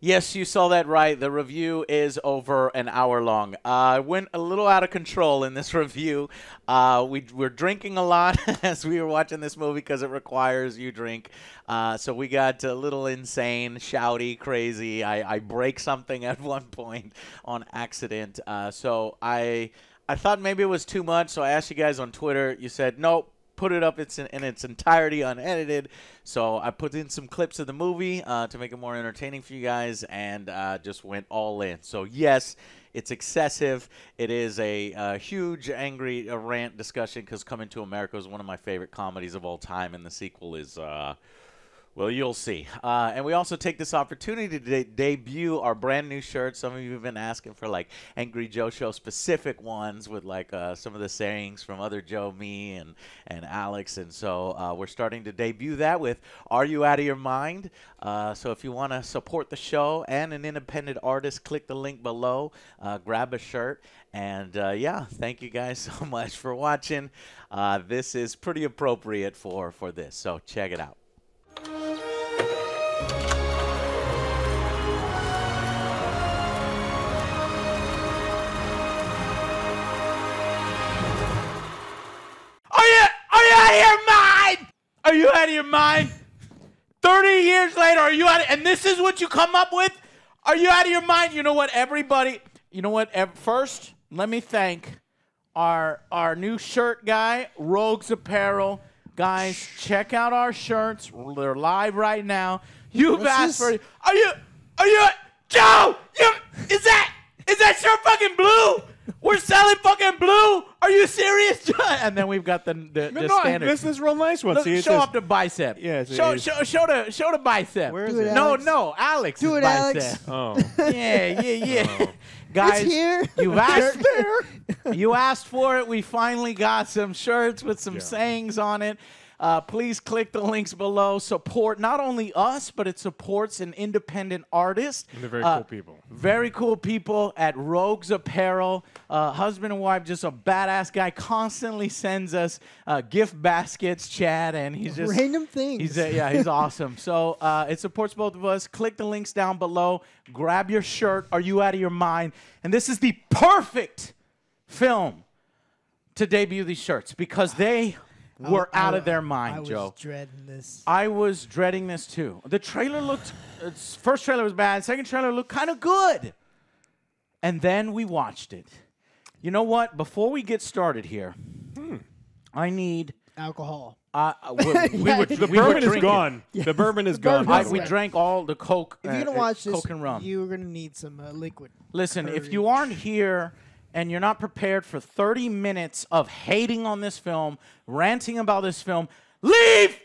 Yes, you saw that right. The review is over an hour long. I went a little out of control in this review. We were drinking a lot as we were watching this movie because it requires you drink. So we got a little insane, shouty, crazy. I break something at one point on accident. So I thought maybe it was too much. So I asked you guys on Twitter. You said, nope. Put it up in its entirety unedited. So I put in some clips of the movie to make it more entertaining for you guys and just went all in. So, yes, it's excessive. It is a huge, angry rant discussion because Coming to America is one of my favorite comedies of all time, and the sequel is... well, you'll see. And we also take this opportunity to debut our brand new shirts. Some of you have been asking for, like, Angry Joe Show specific ones with, like, some of the sayings from OtherJoe, me, and Alex. And so we're starting to debut that with Are You Out of Your Mind? So if you want to support the show and an independent artist, click the link below. Grab a shirt. And, yeah, thank you guys so much for watching. This is pretty appropriate for this. So check it out. Are you out of your mind? 30 years later, are you out of, and this is what you come up with? Are you out of your mind? You know what, everybody, you know what, first, let me thank our new shirt guy, Rogues Apparel. Guys, check out our shirts. They're live right now. You've asked for it. Are you, Joe, is that shirt fucking blue? We're selling fucking blue. Are you serious? And then we've got the standard. This is real nice one. Look, See, show up the bicep. Yeah, show the bicep. Where is it? No, Alex. Do it, bicep. Alex. Oh. Yeah. Oh. Guys, It's here. you've asked you asked for it. We finally got some shirts with some sayings on it. Please click the links below. Support not only us, but it supports an independent artist. And they're very cool people. Very cool people at Rogues Apparel. Husband and wife, just a badass guy. Constantly sends us gift baskets, Chad, and he's just random things. He's awesome. So it supports both of us. Click the links down below. Grab your shirt. Are you out of your mind? And this is the perfect film to debut these shirts because they were out of their mind, Joe. I was dreading this. I was dreading this too. The trailer looked, first trailer was bad. Second trailer looked kind of good. And then we watched it. You know what? Before we get started here, I need alcohol. The bourbon is gone. The bourbon is gone. We drank all the Coke. If you're gonna watch this, Coke and rum. you're gonna need some liquid. Listen, if you aren't here and you're not prepared for 30 minutes of hating on this film, ranting about this film, leave!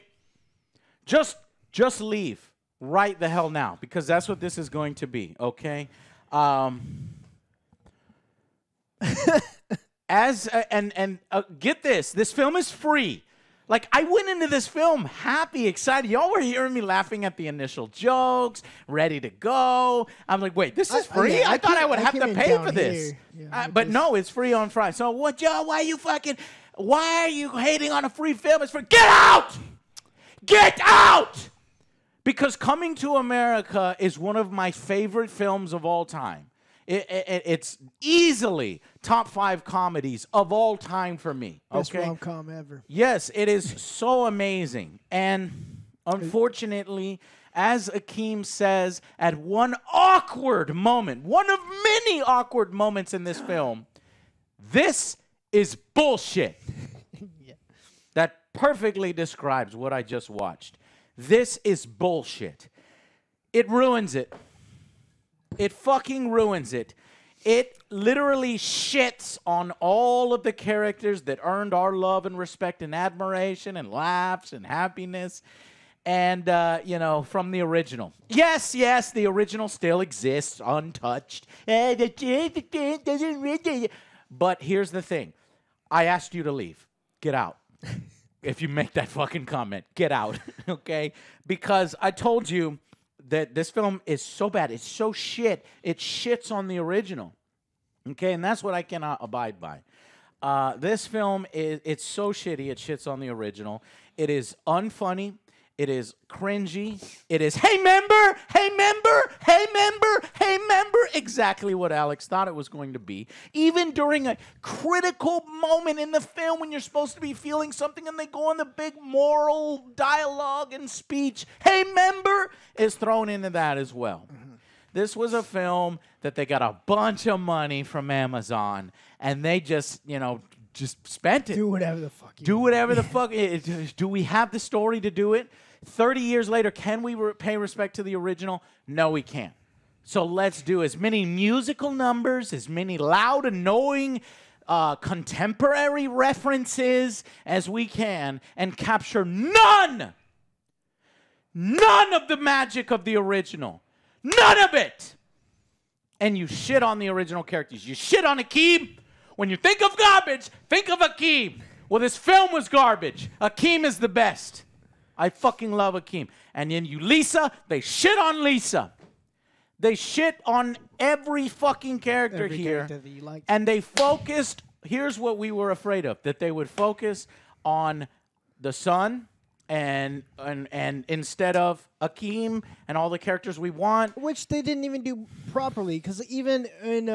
Just leave right the hell now, because that's what this is going to be, okay? Get this film is free. Like, I went into this film happy, excited. Y'all were hearing me laughing at the initial jokes, ready to go. I'm like, wait, this is free? Yeah, I thought I would have to pay for down this. here. Yeah, But no, it's free on Friday. So what, Joe, why are you hating on a free film? It's free. Get out! Get out! Because Coming to America is one of my favorite films of all time. It's easily top 5 comedies of all time for me. Best Okay? rom-com ever. Yes, it is so amazing. And unfortunately, as Akeem says, at one awkward moment, one of many awkward moments in this film, this is bullshit. Yeah. That perfectly describes what I just watched. This is bullshit. It ruins it. It fucking ruins it. It literally shits on all of the characters that earned our love and respect and admiration and laughs and happiness. And, you know, from the original. Yes, the original still exists, untouched. But here's the thing. I asked you to leave. Get out. If you make that fucking comment, get out, okay? Because I told you that this film is so bad. It's so shit. It shits on the original, okay? And that's what I cannot abide by. This film, it's so shitty, it shits on the original. It is unfunny. It is cringy. It is, hey, member, hey, member, hey, member, hey, member. Exactly what Alex thought it was going to be. Even during a critical moment in the film when you're supposed to be feeling something and they go on the big moral dialogue and speech, hey, member, is thrown into that as well. This was a film that they got a bunch of money from Amazon and they just, just spent it. Do whatever the fuck you Do want. whatever the fuck. Do we have the story to do it? 30 years later, can we pay respect to the original? No, we can't. So let's do as many musical numbers, as many loud, annoying, contemporary references as we can and capture none of the magic of the original. None of it. And you shit on the original characters. You shit on Akeem. When you think of garbage, think of Akeem. Well, this film was garbage. Akeem is the best. I fucking love Akeem. And then you, Lisa, they shit on Lisa. They shit on every fucking character Every here. character that you liked. And they focused, here's what we were afraid of, that they would focus on the son and instead of Akeem and all the characters we want. Which they didn't even do properly, because even in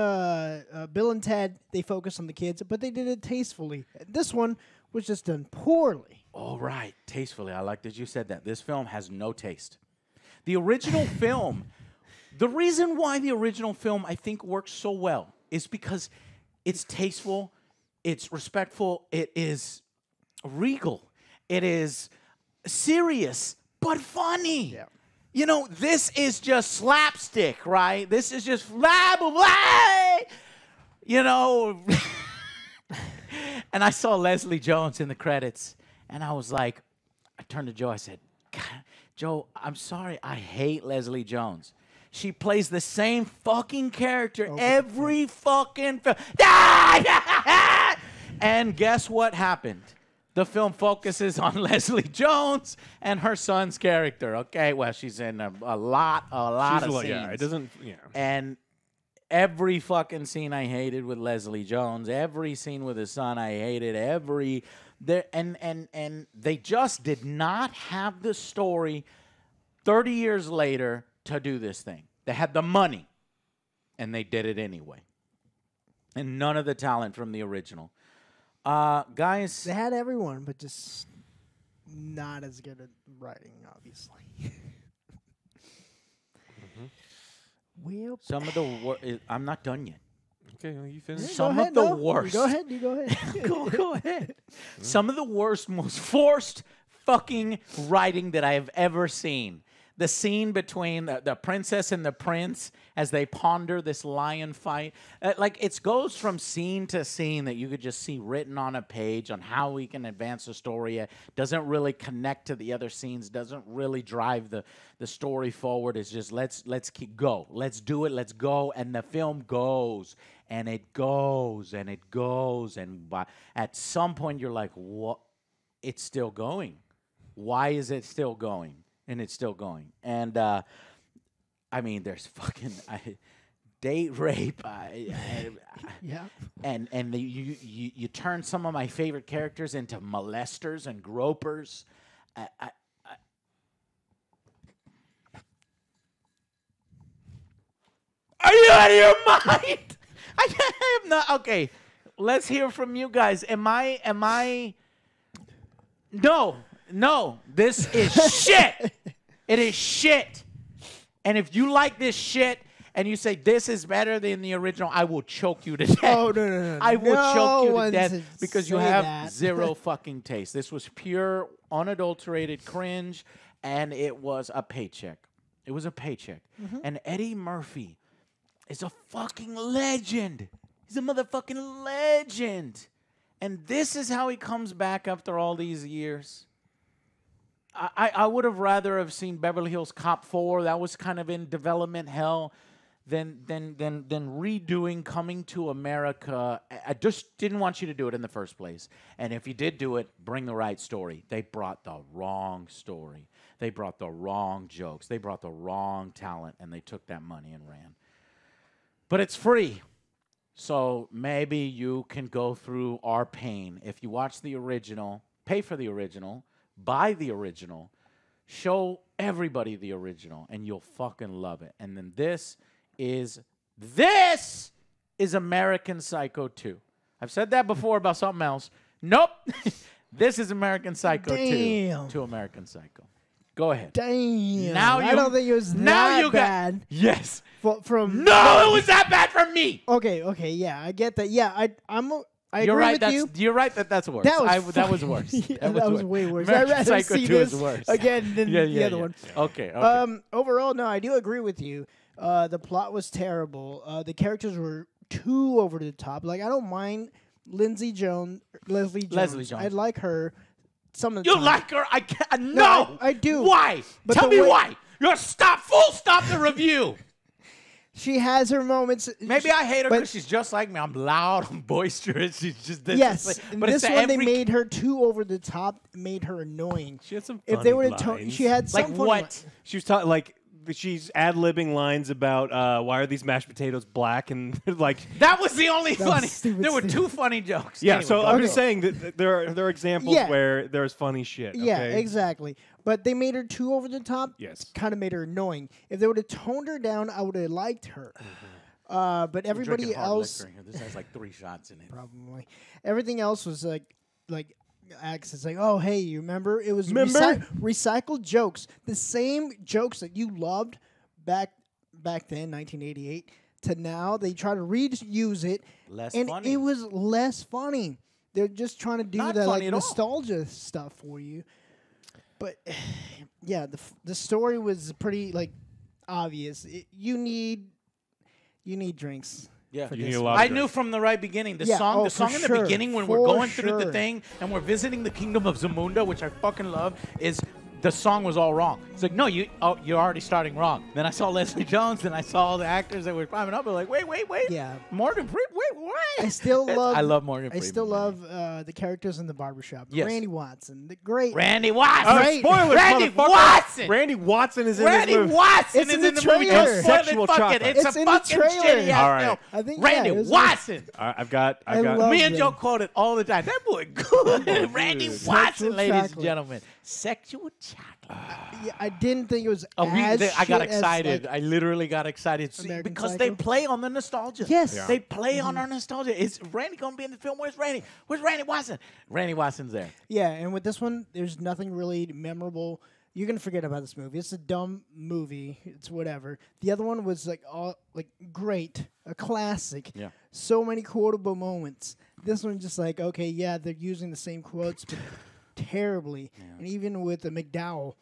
Bill and Ted, they focused on the kids, but they did it tastefully. This one was just done poorly. All right, tastefully. I like that you said that. This film has no taste. The original film, the reason why the original film, I think, works so well is because it's tasteful, it's respectful, it is regal, it is serious, but funny. Yeah. This is just slapstick, right? This is just blah, blah, blah. And I saw Leslie Jones in the credits, and I was like, I turned to Joe, I said, God, Joe, I'm sorry, I hate Leslie Jones. She plays the same fucking character every fucking film. And guess what happened? The film focuses on Leslie Jones and her son's character. Okay, well, she's in a lot of scenes. Yeah, it doesn't. Yeah. And every fucking scene I hated with Leslie Jones, every scene with his son I hated, and they just did not have the story 30 years later to do this thing. They had the money, and they did it anyway. And none of the talent from the original. Guys. They had everyone, but just not as good at writing, obviously. Well, Some of the I'm not done yet. Okay, well, you finish. Some of the worst. You go ahead. Go ahead. Some of the worst, most forced fucking writing that I have ever seen. The scene between the princess and the prince as they ponder this lion fight. It goes from scene to scene that you could just see written on a page on how we can advance the story. It doesn't really connect to the other scenes, doesn't really drive the story forward. It's just let's keep go. Let's do it, let's go. And the film goes, and it goes, and it goes. And at some point you're like, what? It's still going. Why is it still going? And it's still going. And, there's fucking date rape. Yeah. And you turn some of my favorite characters into molesters and gropers. Are you out of your mind? I am not. Okay, let's hear from you guys. Am I? No, this is shit. It is shit. And if you like this shit and you say this is better than the original, I will choke you to death. Oh, no. I will choke you to one death to because you say have that. zero fucking taste. This was pure, unadulterated cringe, and it was a paycheck. It was a paycheck. And Eddie Murphy is a fucking legend. He's a motherfucking legend. And this is how he comes back after all these years. I would have rather have seen Beverly Hills Cop 4. That was kind of in development hell than redoing Coming to America. I just didn't want you to do it in the first place. And if you did do it, bring the right story. They brought the wrong story. They brought the wrong jokes. They brought the wrong talent, and they took that money and ran. But it's free. So maybe you can go through our pain. If you watch the original, pay for the original, buy the original, Show everybody the original, and you'll fucking love it. And then this is American Psycho 2. I've said that before about something else. Nope. This is American Psycho 2 to American Psycho. Go ahead. Damn. Now I don't think it was that bad. Yes. From no, it was that bad for me. Okay, yeah, I get that. Yeah, I You're agree right. with you. You're right. That's worse. That was worse. That was way worse. American I'd rather Psycho see 2 this is worse. again than the other one. Okay. Overall, no, I do agree with you. The plot was terrible. The characters were too over the top. Like, I don't mind Leslie Jones. I like her. Some of the You time. like her? I can't. No, I do. Why? But Tell the me way- why. You're full stop the review. She has her moments. Maybe I hate her but- because she's just like me. I'm loud, I'm boisterous. She's just this. Yes, in but this it's one they every made her too over the top, made her annoying. She had some If funny they would have lines. she had some like funny what? li- She was talking like she's ad-libbing lines about why are these mashed potatoes black and like That was the only That was funny. stupid, There were stupid. two funny jokes. yeah. Anyway, So go I'm ahead. just saying that there are examples Yeah. where there's funny shit. Yeah, okay? exactly. But they made her too over the top. Yes. Kind of made her annoying. If they would have toned her down, I would have liked her. But everybody Drinking hard else, liquor in here. This has like 3 shots in it. probably everything else was like Alex is like, oh hey, you remember? It was Remember? recycled jokes, the same jokes that you loved back then, 1988. To now, they try to reuse it, Less and funny. it was less funny. They're just trying to do Not the funny like at all. nostalgia stuff for you. But yeah, the story was pretty like obvious. You need drinks. Yeah, You need a lot of I knew drinks. from the right beginning. The Yeah, song, oh, the song for in the sure, beginning when we're for going through the sure. thing and we're visiting the kingdom of Zamunda, which I fucking love, is the song was all wrong. It's like, no, you're already starting wrong. Then I saw Leslie Jones, and I saw all the actors that were climbing up. I was like, wait, Yeah. Morgan Freeman, wait, what? I still love. I love Morgan I Freeman. still man. love the characters in the barbershop. Yes. Randy Watson, the great. Randy Watson. Right. Spoilers, Randy motherfucker. Watson. Randy Watson is in Randy this movie. Watson It's is in the in the movie. trailer. Don't spoil Sexual it. Fuck chocolate. it. It's It's a in the fucking trailer. shitty ass All right. film. I think Randy yeah, it was- Watson. I've got. I got love Me and it. Joe quote it all the time. That boy good. Randy dude. Watson, Sexual ladies and chocolate. gentlemen. Sexual chocolate. Yeah, I didn't think it was Oh, as I got shit as, excited. like, I literally got excited American because they Psycho? play on the nostalgia. Yes. Yeah. They play on our nostalgia. Is Randy going to be in the film? Where's Randy? Where's Randy Watson? Randy Watson's there. Yeah, and with this one, there's nothing really memorable. You're gonna forget about this movie. It's a dumb movie. It's whatever. The other one was like great, a classic. Yeah. So many quotable moments. This one just like okay, yeah, they're using the same quotes, but terribly. And even with the McDowell,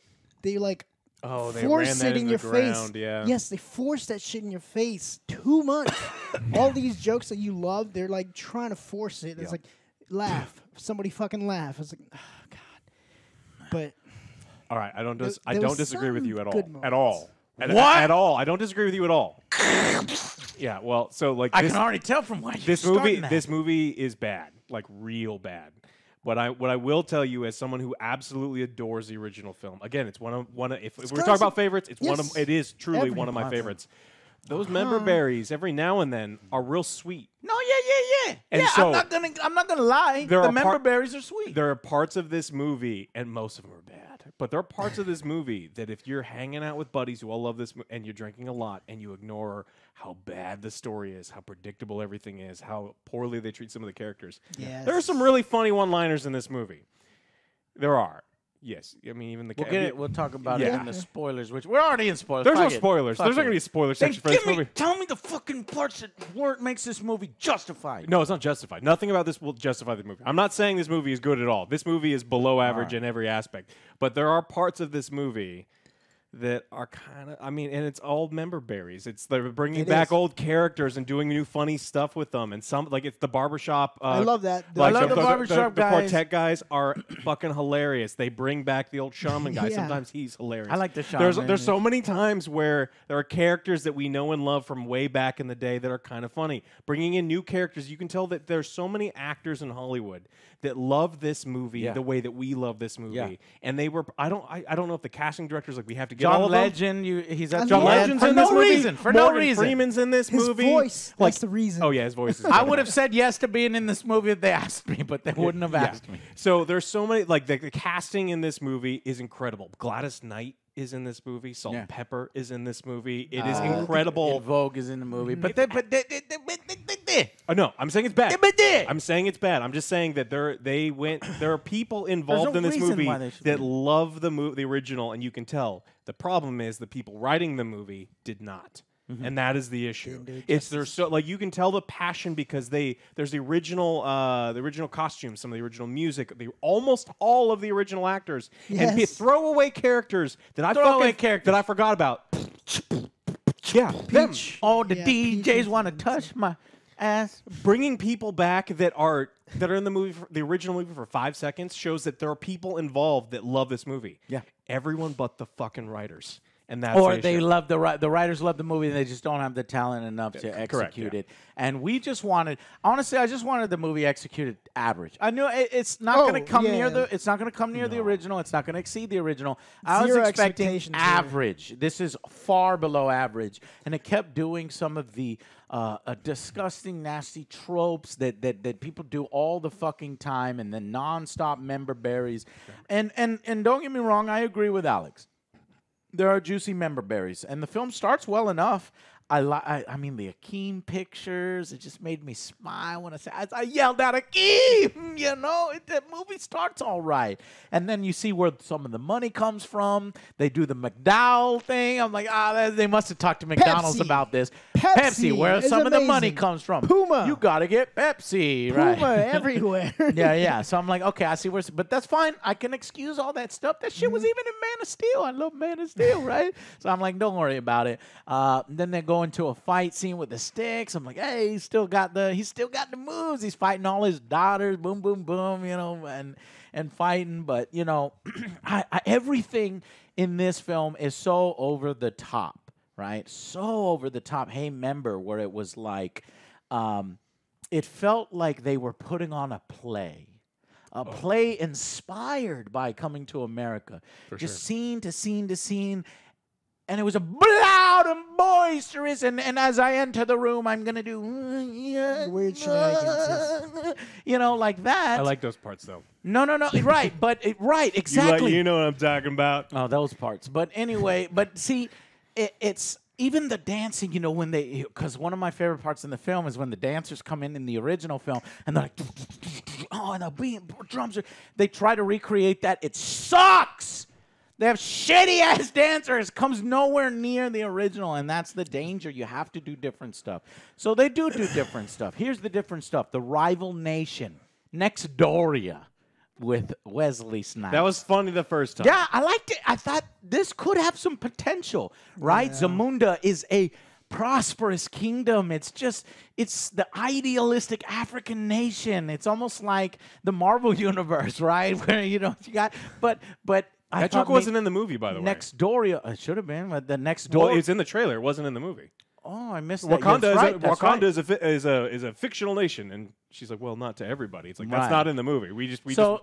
they like Oh, they force ran that it in in your the face. ground, yeah. Yes, they force that shit in your face too much. All these jokes that you love, they're like trying to force it. It's like laugh. Somebody fucking laugh. It's like, oh god. But All right, I don't there don't was disagree with some you at all. good At all. At What? all. I don't disagree with you at all. Yeah, well, so like I this, can already tell from why you're this starting movie that. this movie is bad, like real bad. What I will tell you as someone who absolutely adores the original film. Again, it's one of if we're talking about favorites, it's one of Yes. it is truly Everyone one of my loves it. favorites. Those member berries every now and then are real sweet. No, yeah. And yeah, so- I'm not gonna lie. There The are member berries are sweet. There are parts of this movie, and most of them are bad. But there are parts of this movie that if you're hanging out with buddies who all love this, and you're drinking a lot, and you ignore how bad the story is, how predictable everything is, how poorly they treat some of the characters. yes. There are some really funny one-liners in this movie. There are. Yes. I mean, even the... We'll get it. We'll talk about it Yeah. in the spoilers, which we're already in spoilers. There's no Fuck it. spoilers. Fuck There's not it. going to be a spoiler Then section for this movie. tell me the fucking parts that makes this movie justified. No, it's not justified. Nothing about this will justify the movie. I'm not saying this movie is good at all. This movie is below average in every aspect. But there are parts of this movie that are kind of, I mean, and it's all member berries. They're bringing It back is. old characters and doing new funny stuff with them. And some, like, it's the barbershop. I love that. Like I love the barbershop the guys. quartet guys are fucking hilarious. They bring back the old shaman guy. Yeah. Sometimes he's hilarious. I like the shaman. There's so many times where there are characters that we know and love from way back in the day that are kind of funny. Bringing in new characters, you can tell that there's so many actors in Hollywood that love this movie Yeah. the way that we love this movie. Yeah. And they were I don't know if the casting directors like we have to get John Legend, he's at John Legend's for in this no movie. reason. For no Morgan reason. Freeman's in this His movie. voice. That's the reason. Oh yeah, his voice is I would have said yes to being in this movie if they asked me, but they wouldn't have asked me. So there's so many, like the casting in this movie is incredible. Gladys Knight is in this movie. Salt and Pepper is in this movie. It is incredible. Vogue is in the movie, but no, I'm saying it's bad. I'm saying it's bad. I'm just saying that there are people involved in this movie that love the original, and you can tell. The problem is the people writing the movie did not. And that is the issue. There's so like you can tell the passion because there's the original costumes, some of the original music, almost all of the original actors, and throwaway characters that I forgot about. Yeah, them. All the DJs want to touch my ass. Bringing people back that are in the movie, the original movie for 5 seconds shows that there are people involved that love this movie. Yeah, everyone but the fucking writers. And that's they love the writers love the movie and they just don't have the talent enough to execute it. And we just wanted, honestly, I just wanted the movie executed average. I knew it's not going to come near the original. It's not going to exceed the original. I was expecting average. This is far below average, and it kept doing some of the disgusting, nasty tropes that people do all the fucking time, and then nonstop member berries. And don't get me wrong, I agree with Alex. There are juicy member berries, and the film starts well enough. I mean, the Akeem pictures, it just made me smile when I yelled out Akeem, you know, that movie starts all right. And then you see where some of the money comes from. They do the McDowell thing. I'm like, they must have talked to McDonald's about this. Pepsi, where some of the money comes from. Puma. You got to get Pepsi, Puma right? everywhere. Yeah. So I'm like, okay, I see where, but that's fine. I can excuse all that stuff. That shit was even in Man of Steel. I love Man of Steel, right? So I'm like, don't worry about it. Then they go into a fight scene with the sticks. I'm like, hey, he's still got the moves. He's fighting all his daughters, boom, boom, boom, you know, and fighting. But you know, everything in this film is so over the top, right? So over the top. Hey, member, where it was like, it felt like they were putting on a play. A play inspired by Coming to America. Just scene to scene to scene. And it was a loud and boisterous, and as I enter the room, I'm going to do weird shenanigans. You know, like that. I like those parts, though. No, right, right, exactly. You know what I'm talking about. Oh, those parts. But anyway, but see, it's even the dancing, you know, because one of my favorite parts in the film is when the dancers come in the original film, and they're like, and the beat, drums, they try to recreate that. It sucks. They have shitty-ass dancers. Comes nowhere near the original, and that's the danger. You have to do different stuff. So they do different stuff. Here's the different stuff. The Rival Nation, Nextdoria, with Wesley Snipes. That was funny the first time. Yeah, I liked it. I thought this could have some potential, right? Yeah. Zamunda is a prosperous kingdom. It's the idealistic African nation. It's almost like the Marvel universe, right? Where, you know, you got, but that joke wasn't in the movie, by the way. Nextdoria, it should have been, but the Nextdoor. Well, it's in the trailer. It wasn't in the movie. Oh, I missed Wakanda that. Wakanda is a fictional nation, and she's like, well, not to everybody. It's like that's not in the movie.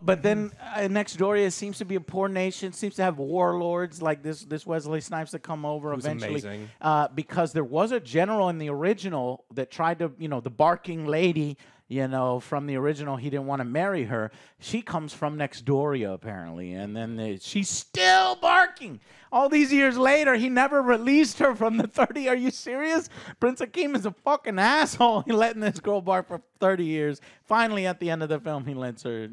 But then Nextdoria seems to be a poor nation. Seems to have warlords like this Wesley Snipes that come over eventually. Amazing. Because there was a general in the original that tried to, you know, the barking lady. You know, from the original, he didn't want to marry her. She comes from Nextdoria, apparently. And then she's still barking. All these years later, he never released her from the 30. Are you serious? Prince Akeem is a fucking asshole. He letting this girl bark for 30 years. Finally, at the end of the film, he lets her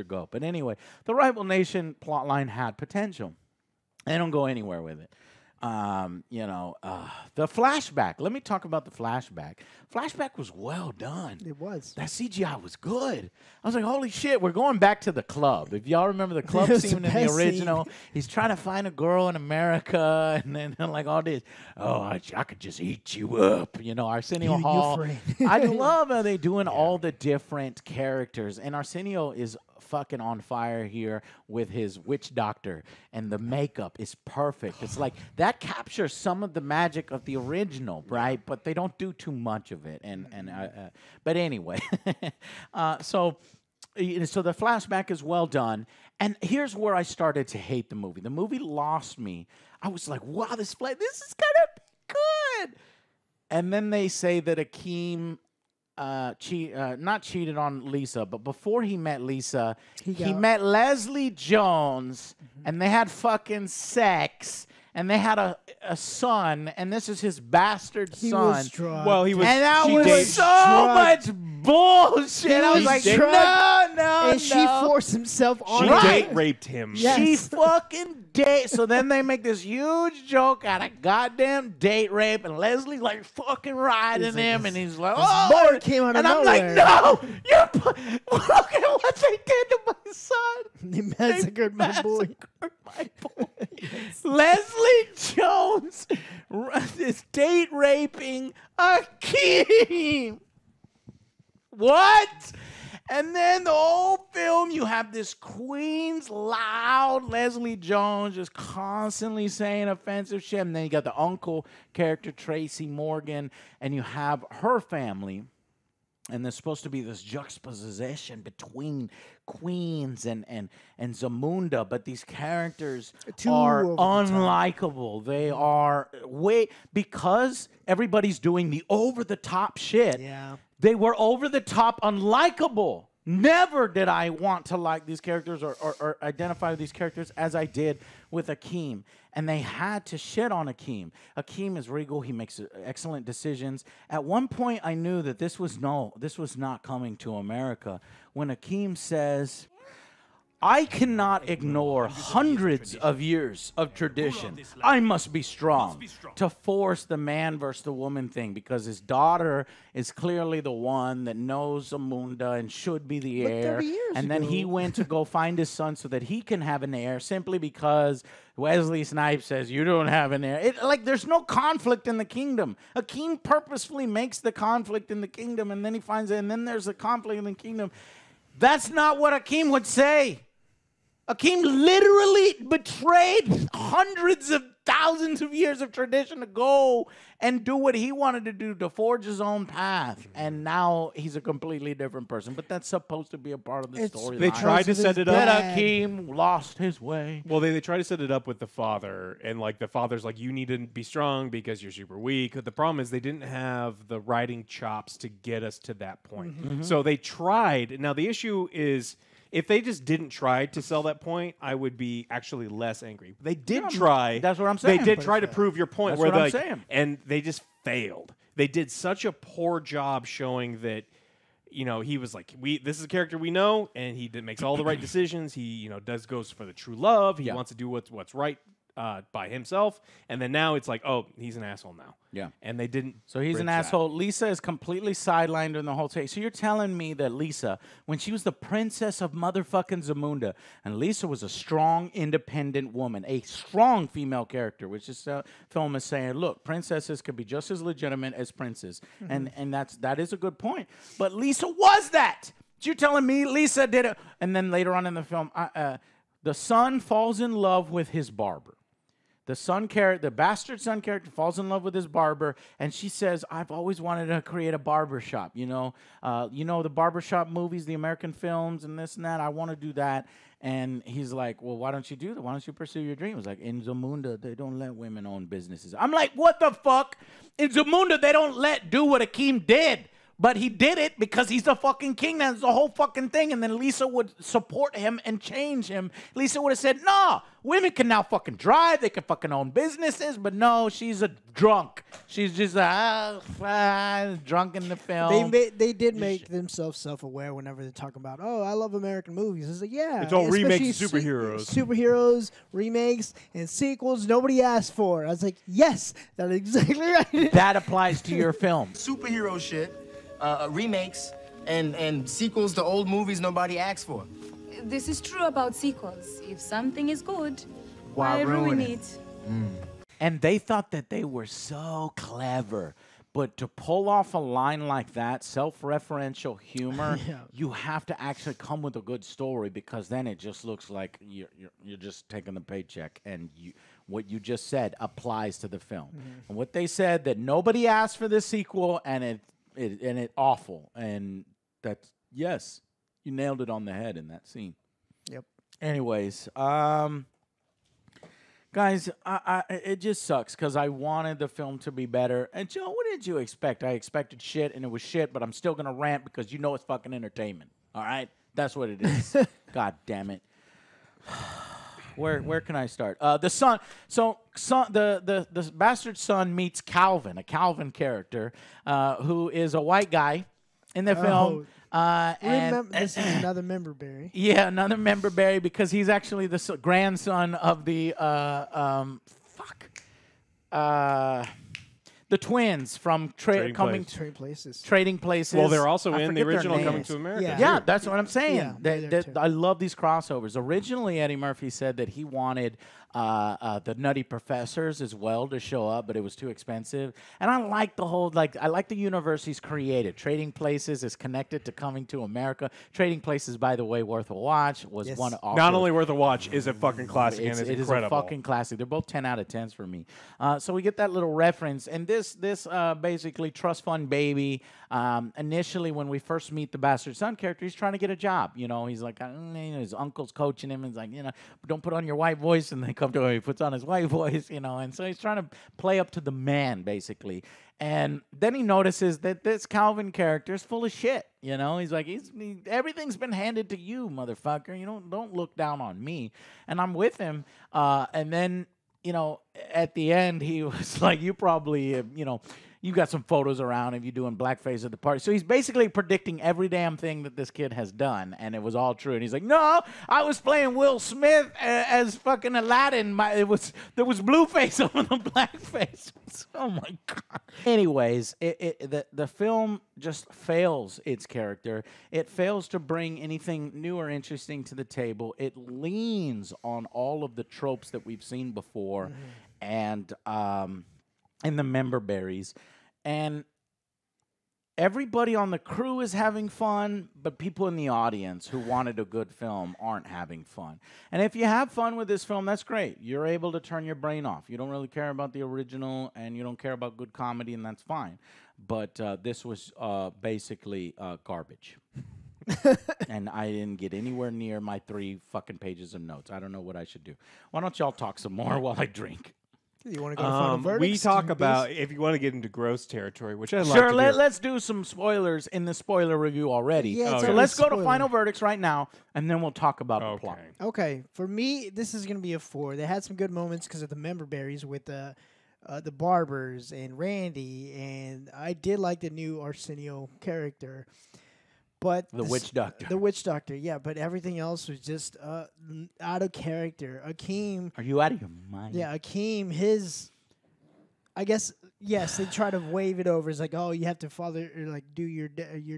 go. But anyway, the Rival Nation plotline had potential. They don't go anywhere with it. The flashback. Let me talk about the flashback. Flashback was well done. It was. That CGI was good. I was like, holy shit, we're going back to the club. If y'all remember the club scene in the original, he's trying to find a girl in America, and then like all this, I could just eat you up. You know, Arsenio Hall. I love how they doing all the different characters, and Arsenio is fucking on fire here with his witch doctor, and the makeup is perfect. It's like that captures some of the magic of the original, right? But they don't do too much of it. But anyway, so so the flashback is well done. And here's where I started to hate the movie. The movie lost me. I was like, wow, this is going to be good. And then they say that Akeem not cheated on Lisa, but before he met Lisa, he met Leslie Jones, and they had fucking sex. And they had a son, and this is his bastard son. Was drunk. Well, he was, and that was so much bullshit. I was like, no. And she forced himself on She her. date raped him. Yes. She fucking date. So then they make this huge joke out of goddamn date rape, and Leslie's like fucking riding him, and he's like, oh, boy came out of and I'm nowhere. like, no, look at what they did to my son. They massacred my boy. Leslie Jones is date raping Akeem. What? And then the whole film, you have this Queen's loud Leslie Jones just constantly saying offensive shit. And then you got the uncle character, Tracy Morgan, and you have her family. And there's supposed to be this juxtaposition between Queens and Zamunda, but these characters are unlikable. They are because everybody's doing the over-the-top shit. Yeah. They were over-the-top unlikable. Never did I want to like these characters or identify with these characters as I did with Akeem. And they had to shit on Akeem. Akeem is regal. He makes excellent decisions. At one point, I knew that this was not coming to America. When Akeem says, I cannot ignore hundreds of years of tradition. I must be strong to force the man versus the woman thing because his daughter is clearly the one that knows Zamunda and should be the heir. And then he went to go find his son so that he can have an heir simply because Wesley Snipes says, you don't have an heir. There's no conflict in the kingdom. Akeem purposefully makes the conflict in the kingdom, and then he finds it, and then there's a conflict in the kingdom. That's not what Akeem would say. Akeem literally betrayed hundreds of thousands of years of tradition to go and do what he wanted to do to forge his own path. And now he's a completely different person. But that's supposed to be a part of the story. They tried to set it up. That Akeem lost his way. Well, they tried to set it up with the father. And the father's like, you need to be strong because you're super weak. But the problem is they didn't have the writing chops to get us to that point. So they tried. Now, the issue is, if they just didn't try to sell that point, I would be actually less angry. They did try. That's what I'm saying. They did try to prove your point. That's what I'm saying. And they just failed. They did such a poor job showing that, he was like, this is a character we know, and he makes all the right decisions. He, goes for the true love. He wants to do what's right by himself. And then now it's like, oh, he's an asshole now. Yeah. And they didn't. So he's an asshole. Lisa is completely sidelined during the whole take. So you're telling me that Lisa, when she was the princess of motherfucking Zamunda, and Lisa was a strong, independent woman, a strong female character, which this film is saying, look, princesses could be just as legitimate as princes. And that is a good point. But Lisa was that. You're telling me Lisa did it. And then later on in the film, the son falls in love with his barber. The bastard son character falls in love with his barber, and she says, I've always wanted to create a barber shop, the barbershop movies, the American films, and this and that. I want to do that. And he's like, well, why don't you do that? Why don't you pursue your dreams? Like, in Zamunda, they don't let women own businesses. I'm like, what the fuck? In Zamunda, they don't do what Akeem did. But he did it because he's the fucking king. That's the whole fucking thing. And then Lisa would support him and change him. Lisa would have said, no, women can now fucking drive. They can fucking own businesses. But no, she's a drunk. She's just drunk in the film. They did make themselves self-aware whenever they talk about, oh, I love American movies. It's like, yeah. It's all remakes of superheroes. Superheroes, remakes, and sequels nobody asked for. I was like, yes, that's exactly right. That applies to your film. Superhero shit. Remakes and sequels to old movies nobody asked for. This is true about sequels. If something is good, why ruin it? And they thought that they were so clever. But to pull off a line like that, self-referential humor, you have to actually come with a good story, because then it just looks like you're just taking the paycheck, and what you just said applies to the film. And what they said, that nobody asked for this sequel, and it awful, and that's yes. You nailed it on the head in that scene. Yep. Anyways, guys, it just sucks because I wanted the film to be better. And Joe, what did you expect? I expected shit, and it was shit, but I'm still gonna rant because you know it's fucking entertainment. All right, that's what it is. God damn it. Where can I start? The son. So the bastard son meets Calvin, a Calvin character, who is a white guy in the film. Remember, this is another member berry. Yeah, another member berry because he's actually the grandson of the the twins from Trading Places. Well, they're also I in the forget their original Coming names. to America. Yeah, that's what I'm saying. Yeah, they're too. I love these crossovers. Originally, Eddie Murphy said that he wanted the Nutty Professors as well to show up, but it was too expensive. And I like the whole, I like the universe he's created. Trading Places is connected to Coming to America. Trading Places, by the way, worth a watch. Was Yes. one of Not only worth a watch, is a fucking classic, and it's it is incredible. a fucking classic. They're both 10 out of 10s for me. So we get that little reference. And this basically trust fund baby, initially when we first meet the bastard son character, he's trying to get a job. You know, he's like, his uncle's coaching him. He's like, don't put on your white voice. And they come to him, he puts on his white voice, And so he's trying to play up to the man, basically. And then he notices that this Calvin character is full of shit. He's like, everything's been handed to you, motherfucker. Don't look down on me. And I'm with him. And then, at the end, he was like, you probably, you got some photos around of you doing blackface at the party. So he's basically predicting every damn thing that this kid has done, and it was all true. And he's like, no, I was playing Will Smith as fucking Aladdin. There was blueface over the blackface. Oh, my God. Anyways, the film just fails its character. It fails to bring anything new or interesting to the table. It leans on all of the tropes that we've seen before and the member berries. And everybody on the crew is having fun, but people in the audience who wanted a good film aren't having fun. And if you have fun with this film, that's great. You're able to turn your brain off. You don't really care about the original, and you don't care about good comedy, and that's fine. But this was basically garbage. And I didn't get anywhere near my 3 fucking pages of notes. I don't know what I should do. Why don't y'all talk some more while I drink? You want to go to final verdicts? We talk about, if you want to get into gross territory, which I like Sure, to do. let's do some spoilers in the spoiler review already. Yeah, so let's go to final verdicts right now, and then we'll talk about the plot. Okay, for me, this is going to be a 4. They had some good moments because of the member berries with the Barbers and Randy, and I did like the new Arsenio character. But the witch doctor. The witch doctor, yeah. But everything else was just out of character. Akeem. Are you out of your mind? Yeah, Akeem, I guess, yes, they try to wave it over. It's like, oh, you have to do your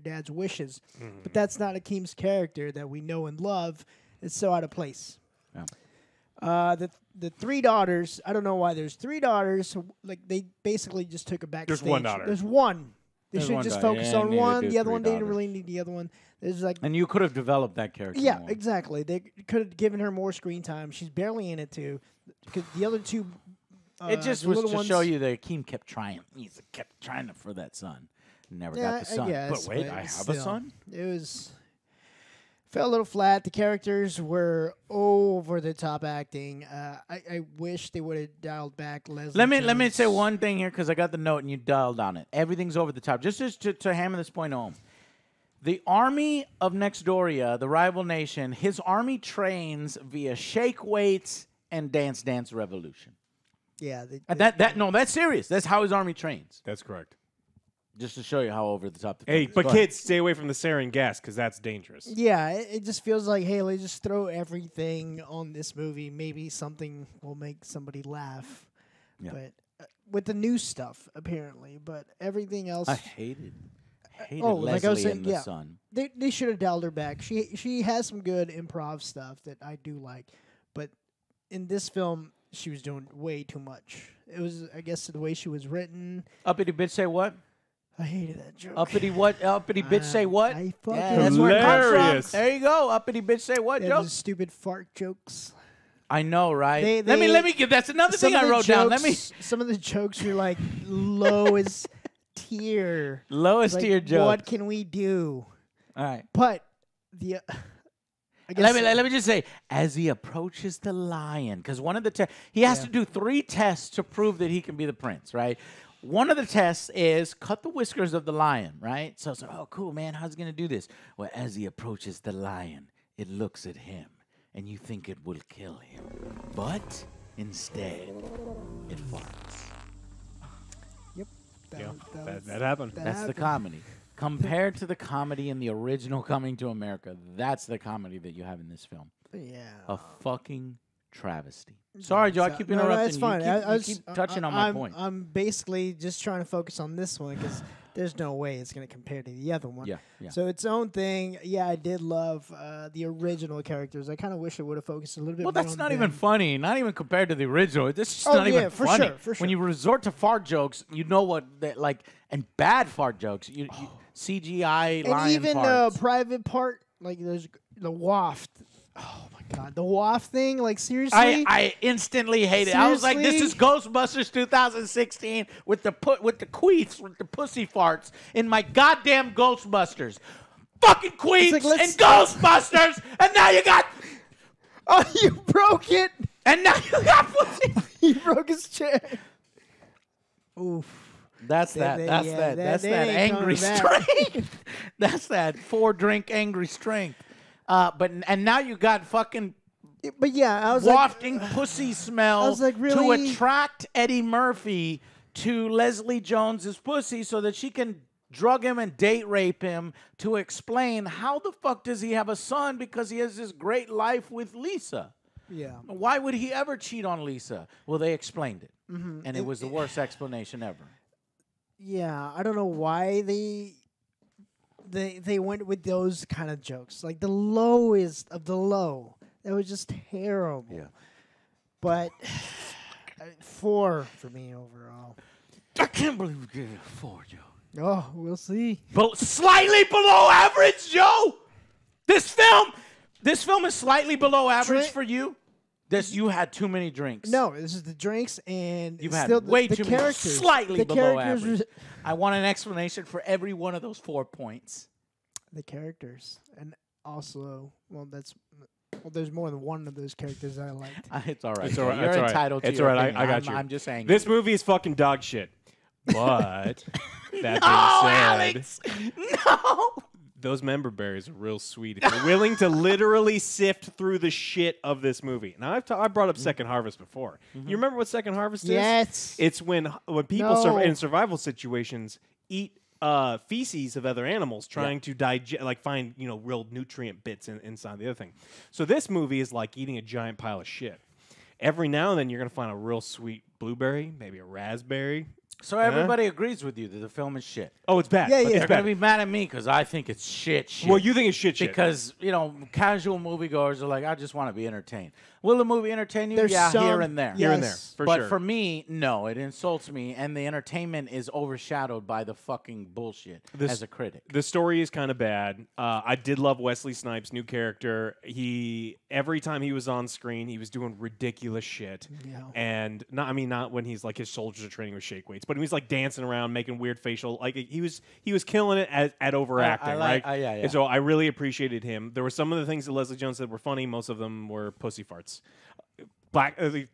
dad's wishes. But that's not Akeem's character that we know and love. It's so out of place. Yeah. The 3 daughters, I don't know why there's 3 daughters. So, they basically just took it backstage. There's one daughter. There's one. They should just focus on one. The other one, they didn't daughters. really need the other one. There's And you could have developed that character yeah, more. exactly. They could have given her more screen time. She's barely in it, too. Because the other 2... it just was to ones, show you that Akeem kept trying. He kept trying for that son. Never got the son. I guess, but wait, I have still, a son? It felt a little flat. The characters were over the top acting. I wish they would have dialed back Leslie Let me Jones. say one thing here because I got the note and you dialed on it. Everything's over the top. Just to hammer this point home. The army of Nextdoria, the rival nation, his army trains via shake weights and Dance Dance Revolution. Yeah. That's serious. That's how his army trains. That's correct. Just to show you how over the top the Hey, film is. but Go ahead. kids, stay away from the sarin gas because that's dangerous. Yeah, it just feels like, hey, let's just throw everything on this movie. Maybe something will make somebody laugh. Yeah. But with the new stuff, apparently. But everything else... I hated like Leslie I was saying, and the yeah. son. They should have dialed her back. She has some good improv stuff that I do like. But in this film, she was doing way too much. It was, I guess, the way she was written. Uppity bitch say what? I hated that joke. Uppity what? Uppity bitch say what? I fucking That's where it comes Hilarious. from. There you go. Uppity bitch say what, Yeah, Joe? those stupid fart jokes. I know, right? They- let me get. That's another Some thing of I the wrote down. Let me jokes- Some of the jokes were like lowest tier. lowest Like, tier joke. What can we do? All right. But the. I Let guess, me just say, as he approaches the lion, because one of the he has to do 3 tests to prove that he can be the prince, right? One of the tests is cut the whiskers of the lion, right? So, oh, cool, man. How's he gonna do this? Well, as he approaches the lion, it looks at him, and you think it will kill him, but instead, it farts. Yep. That happened. That's the comedy. Compared to the comedy in the original Coming to America, that's the comedy that you have in this film. Yeah. A fucking travesty. Sorry, Joe, I keep interrupting. No, it's fine. You keep touching on my point. I'm basically just trying to focus on this one because there's no way it's going to compare to the other one. Yeah. So its own thing. Yeah, I did love the original characters. I kind of wish it would have focused a little bit more on Well, that's not even them. funny. Not even compared to the original. This is not even for funny. Sure. When you resort to fart jokes, you know what, and bad fart jokes. You CGI and lion even farts. the private part, like there's the waft. Oh my god, the waft thing. Like seriously, I instantly hate it. I was like, this is Ghostbusters 2016 with the queefs, with the pussy farts in my goddamn Ghostbusters. Fucking queefs like, and Ghostbusters, and now you got. Oh, you broke it. And now you got pussy. He broke his chair. Oof. That's that angry ain't coming back. strength. That's that 4-drink angry strength. And now you got fucking But yeah, I was wafting pussy smell I was like, to really? attract Eddie Murphy to Leslie Jones's pussy so that she can drug him and date rape him to explain how the fuck does he have a son because he has this great life with Lisa. Yeah. Why would he ever cheat on Lisa? Well, they explained it. And it was the worst explanation ever. Yeah, I don't know why they went with those kind of jokes. Like the lowest of the low. That was just terrible. Yeah. But 4 for me overall. I can't believe we gave it a 4, Joe. Oh, we'll see. Slightly below average, Joe. This film is slightly below average for you. You had too many drinks. No, this is the drinks and You've had still way the too many. characters. Slightly the below characters average. I want an explanation for every one of those 4 points. The characters, and also, there's more than one of those characters that I liked. It's all right. It's all right. You're it's all right. entitled to It's your all right. opinion. I got you. I'm just saying. This movie is fucking dog shit. But that being No, said, Alex! No! those member berries are real sweet. If you're willing to literally sift through the shit of this movie. Now, I brought up Second Harvest before. You remember what Second Harvest is? Yes. It's when people in survival situations eat feces of other animals, trying to digest, find real nutrient bits inside the other thing. So this movie is like eating a giant pile of shit. Every now and then, you're gonna find a real sweet blueberry, maybe a raspberry. So everybody agrees with you that the film is shit. Oh, it's bad. Yeah, It's yeah. They're bad. going to be mad at me because I think it's shit. Well, you think it's shit. Because, casual moviegoers are like, I just want to be entertained. Will the movie entertain you? There's Yeah, some- here and there. Here and there, Yes. for But sure. for me, no, it insults me, and the entertainment is overshadowed by the fucking bullshit as a critic. The story is kind of bad. I did love Wesley Snipes' new character. Every time he was on screen, he was doing ridiculous shit. Yeah. And not when he's like his soldiers are training with shake weights, but he was like dancing around, making weird facial. Like he was killing it at overacting, right? yeah. And so I really appreciated him. There were some of the things that Leslie Jones said were funny. Most of them were pussy farts.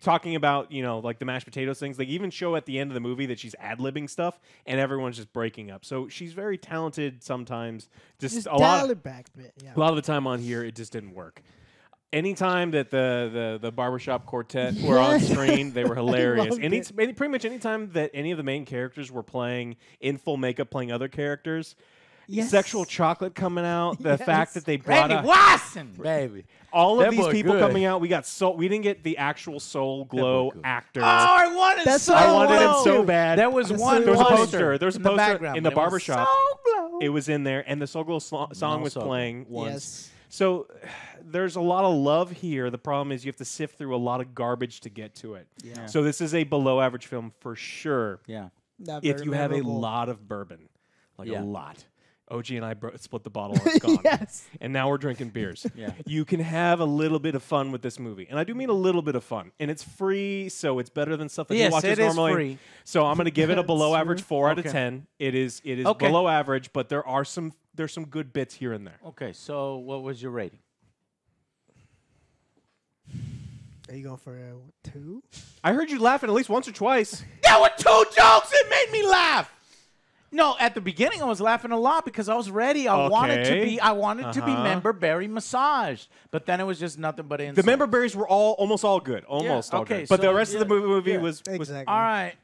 Talking about like the mashed potatoes things. They even show at the end of the movie that she's ad-libbing stuff, and everyone's just breaking up. So she's very talented sometimes. Just a dial it back a bit. Yeah. lot of the time on here, it just didn't work. Anytime that the barbershop quartet were on screen, they were hilarious. loved And it. pretty much anytime that any of the main characters were playing in full makeup, playing other characters, Yes. sexual chocolate coming out, the fact that they brought Randy out Watson, baby. all of That these boy people good. coming out. We didn't get the actual Soul Glow good. actor. Oh, I wanted That's so what I wanted him Glow. so bad. There was one There was a poster. poster. There was a in the poster background, in the but it was barbershop. So Glow. It was in there, and the Soul Glow song was Soul Glow. playing once. Yes. So there's a lot of love here. The problem is you have to sift through a lot of garbage to get to it. Yeah. So this is a below average film for sure. Yeah. Not If very you have a memorable. lot of bourbon, Yeah. a lot. OG and I split the bottle and it's gone. Yes. And now we're drinking beers. Yeah. You can have a little bit of fun with this movie. And I do mean a little bit of fun. And it's free, so it's better than stuff that Yes, you watch it is normally. free. So I'm going to give it a below That's average true. 4 out of Okay. 10. It is Okay. below average, but there are some there's some good bits here and there. Okay, so what was your rating? Are you going for a 2? I heard you laughing at least once or twice. There were 2 jokes that made me laugh. No, at the beginning I was laughing a lot because I was ready. I wanted to be member berry massaged, but then it was just nothing but insult. The member berries were almost all good, almost all good. But so the rest of the movie was exactly. all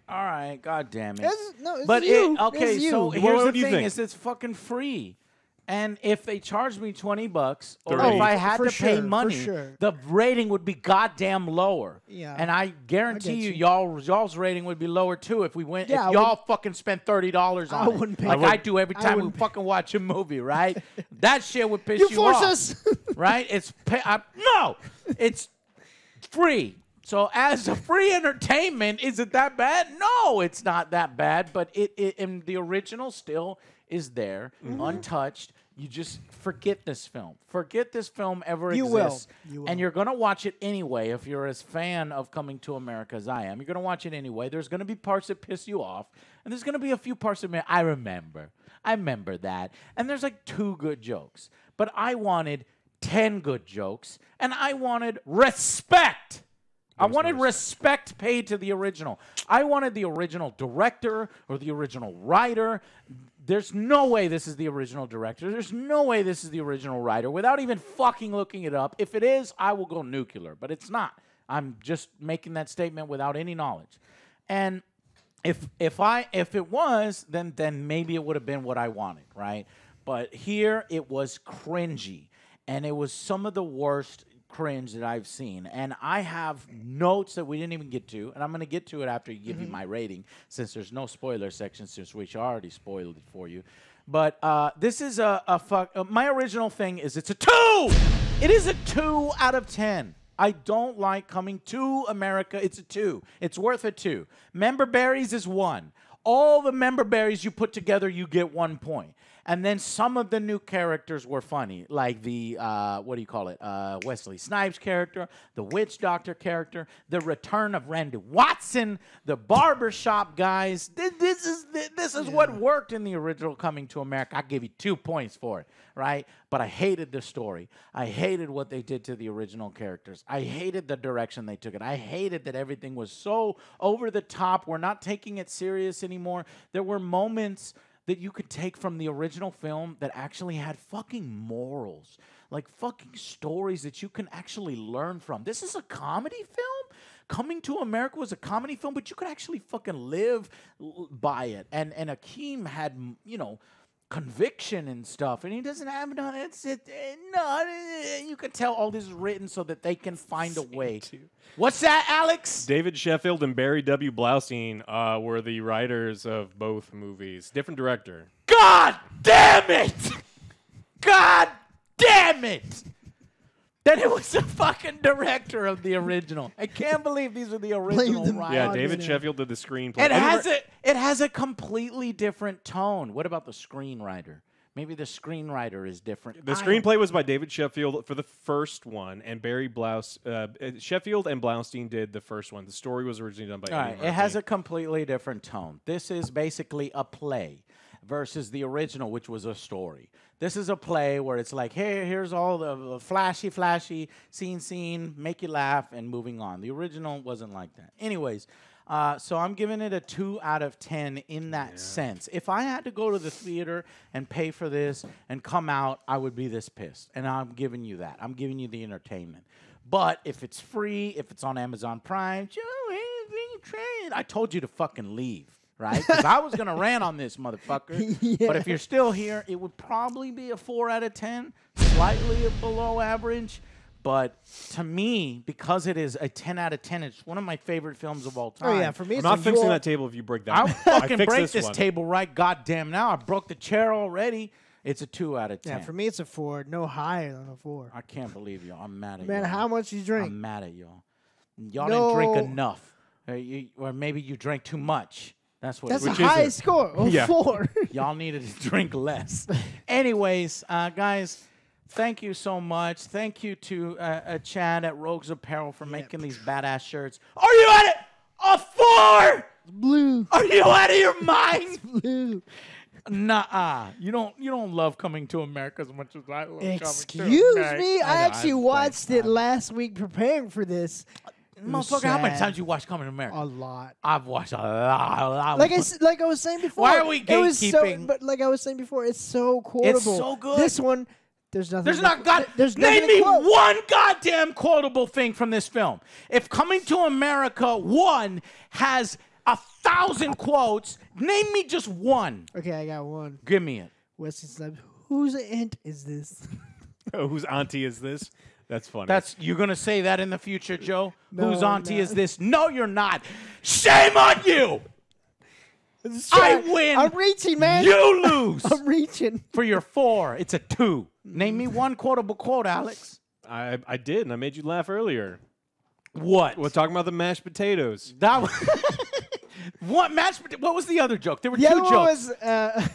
right. God damn it. It's But you. okay, It's you. so What here's the do you thing: think? is it's fucking free. And if they charged me $20 or 30. if I had to pay for money, sure. the rating would be goddamn lower. Yeah. And I guarantee get you, you. y'all's rating would be lower too if we went. Yeah, if y'all fucking spent $30 on I it, wouldn't pay. like I do every I time we wouldn't fucking watch a movie, right? That shit would piss You you force off, us. right? No, it's free. So as a free entertainment, is it that bad? No, it's not that bad. But and the original still is there, untouched. You just forget this film. Forget this film ever exists. You will. And you're going to watch it anyway if you're as fan of Coming to America as I am. You're going to watch it anyway. There's going to be parts that piss you off. And there's going to be a few parts that I remember that. And there's like 2 good jokes. But I wanted 10 good jokes. And I wanted respect. I wanted respect paid to the original. I wanted the original director or the original writer. There's no way this is the original director. There's no way this is the original writer without even fucking looking it up. If it is, I will go nuclear, but it's not. I'm just making that statement without any knowledge. And if it was, then maybe it would have been what I wanted, right? But here it was cringy, and it was some of the worst cringe that I've seen. And I have notes that we didn't even get to, and I'm going to get to it after you give you my rating, since there's no spoiler section, since we already spoiled it for you. But this is my original thing is it's a 2! It is a 2 out of 10. I don't like Coming to America. It's a 2. It's worth a 2. Member berries is 1. All the member berries you put together, you get 1 point. And then some of the new characters were funny, like the, what do you call it, Wesley Snipes character, the witch doctor character, the return of Randy Watson, the barbershop guys. This is what worked in the original Coming to America. I give you 2 points for it, right? But I hated the story. I hated what they did to the original characters. I hated the direction they took it. I hated that everything was so over the top. We're not taking it serious anymore. There were moments that you could take from the original film that actually had fucking morals, like fucking stories that you can actually learn from. This is a comedy film? Coming to America was a comedy film, but you could actually fucking live by it. And Akeem had, conviction and stuff, and he doesn't have none. You can tell all this is written so that they can find a way. What's that, Alex? David Sheffield and Barry W. Blaustein were the writers of both movies. Different director. God damn it! God damn it! Then it was the fucking director of the original. I can't believe these are the original writers. Yeah, David Sheffield did the screenplay. It has a completely different tone. What about the screenwriter? Maybe the screenwriter is different. The screenplay was by David Sheffield for the first one, and Sheffield and Blaustein did the first one. The story was originally done by All right, it has a completely different tone. This is basically a play versus the original, which was a story. This is a play where it's like, hey, here's all the flashy, scene, make you laugh, and moving on. The original wasn't like that. Anyways, so I'm giving it a 2 out of 10 in that sense. If I had to go to the theater and pay for this and come out, I would be this pissed. And I'm giving you that. I'm giving you the entertainment. But if it's free, if it's on Amazon Prime, I told you to fucking leave. Right? Because I was going to rant on this, motherfucker. But if you're still here, it would probably be a 4 out of 10, slightly below average. But to me, because it is a 10 out of 10, it's one of my favorite films of all time. Oh, yeah, for me, I'm not fixing that table if you break that. I'll fucking break this one. table right goddamn now. I broke the chair already. It's a 2 out of 10. Yeah, for me, it's a 4. No higher than a 4. I can't believe y'all. I'm mad at Man, y'all. how much you drink? I'm mad at y'all. Y'all didn't drink enough. Or maybe you drank too much. That's a is high it? score. Oh, Yeah. 4. Y'all needed to drink less. Anyways, guys, thank you so much. Thank you to Chad at Rogues Apparel for making these badass shirts. Are you at it? A 4? Blue. Are you out of your mind? Blue. Nuh-uh. You don't love Coming to America as much as I love Coming to Excuse America. me, I actually watched it last week preparing for this. Motherfucker, how many times you watch Coming to America? A lot. I've watched a lot. Like I was saying before. Why are we it was gatekeeping? but like I was saying before, it's so quotable. It's so good. This one, there's nothing. There's not God. There's Name nothing me to quote. one goddamn quotable thing from this film. If Coming to America 1 has 1,000 quotes, name me just one. Okay, I got one. Give me it. Wesley Snipes. Whose aunt is this? Whose auntie is this? That's funny. You're gonna say that in the future, Joe? No, Whose auntie no. is this? No, you're not. Shame on you. I win. I'm reaching, man. You lose. I'm reaching. For your 4, it's a 2. Name me one quotable quote, Alex. I did, and I made you laugh earlier. What? We're talking about the mashed potatoes. That was what was the other joke? There were The two other one jokes. was.